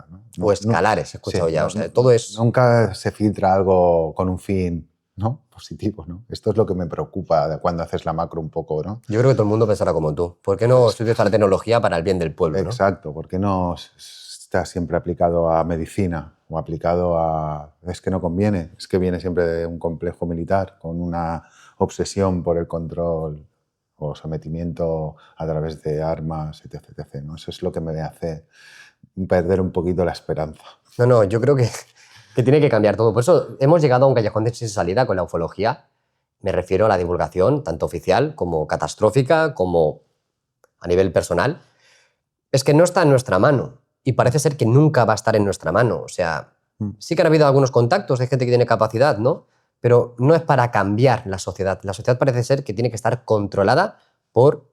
¿no? O escalares, he escuchado Sí, ya. O sea, todo es... Nunca se filtra algo con un fin, ¿no? Positivo, ¿no? Esto es lo que me preocupa de cuando haces la macro un poco, ¿no? Yo creo que todo el mundo pensará como tú. ¿Por qué no se utiliza la tecnología para el bien del pueblo, ¿no? Exacto, ¿por qué no está siempre aplicado a medicina o aplicado a... Es que no conviene, es que viene siempre de un complejo militar con una obsesión por el control o sometimiento a través de armas, etc. ¿no? Eso es lo que me hace perder un poquito la esperanza. No, yo creo que tiene que cambiar todo. Por eso hemos llegado a un callejón sin salida con la ufología. Me refiero a la divulgación, tanto oficial como catastrófica, como a nivel personal. Es que no está en nuestra mano y parece ser que nunca va a estar en nuestra mano. O sea, sí que han habido algunos contactos, hay gente que tiene capacidad, ¿no? Pero no es para cambiar la sociedad. La sociedad parece ser que tiene que estar controlada por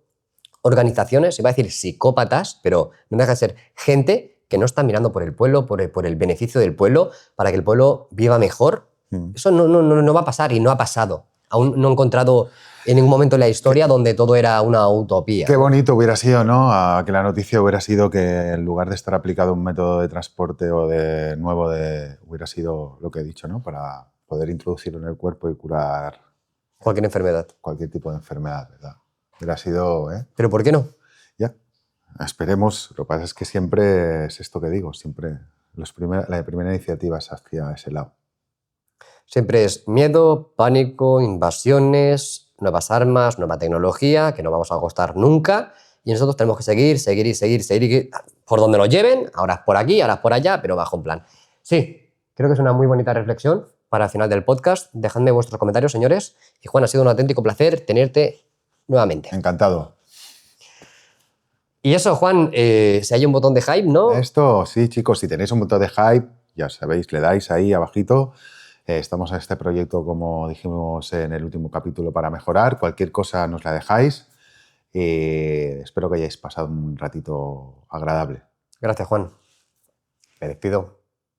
organizaciones, iba a decir psicópatas, pero no deja de ser gente que no está mirando por el pueblo, por el beneficio del pueblo, para que el pueblo viva mejor. Eso no va a pasar y no ha pasado. Aún no he encontrado en ningún momento en la historia donde todo era una utopía. Qué bonito hubiera sido, ¿no? Que la noticia hubiera sido que en lugar de estar aplicado un método de transporte o de nuevo, hubiera sido lo que he dicho, ¿no? Para poder introducirlo en el cuerpo y curar cualquier enfermedad. Cualquier tipo de enfermedad, ¿verdad? Hubiera sido, ¿eh? ¿Pero por qué no? Ya. Esperemos. Lo que pasa es que siempre es esto que digo, siempre la primera iniciativa es hacia ese lado. Siempre es miedo, pánico, invasiones, nuevas armas, nueva tecnología, que no vamos a acostar nunca. Y nosotros tenemos que seguir por donde nos lleven. Ahora es por aquí, ahora es por allá, pero bajo un plan. Sí, creo que es una muy bonita reflexión para el final del podcast. Dejadme vuestros comentarios, señores. Y Juan, ha sido un auténtico placer tenerte nuevamente. Encantado. Y eso, Juan, si hay un botón de hype, ¿no? Esto, sí, chicos, si tenéis un botón de hype, ya sabéis, le dais ahí abajito. Estamos en este proyecto, como dijimos en el último capítulo, para mejorar. Cualquier cosa nos la dejáis. Espero que hayáis pasado un ratito agradable. Gracias, Juan. Me despido.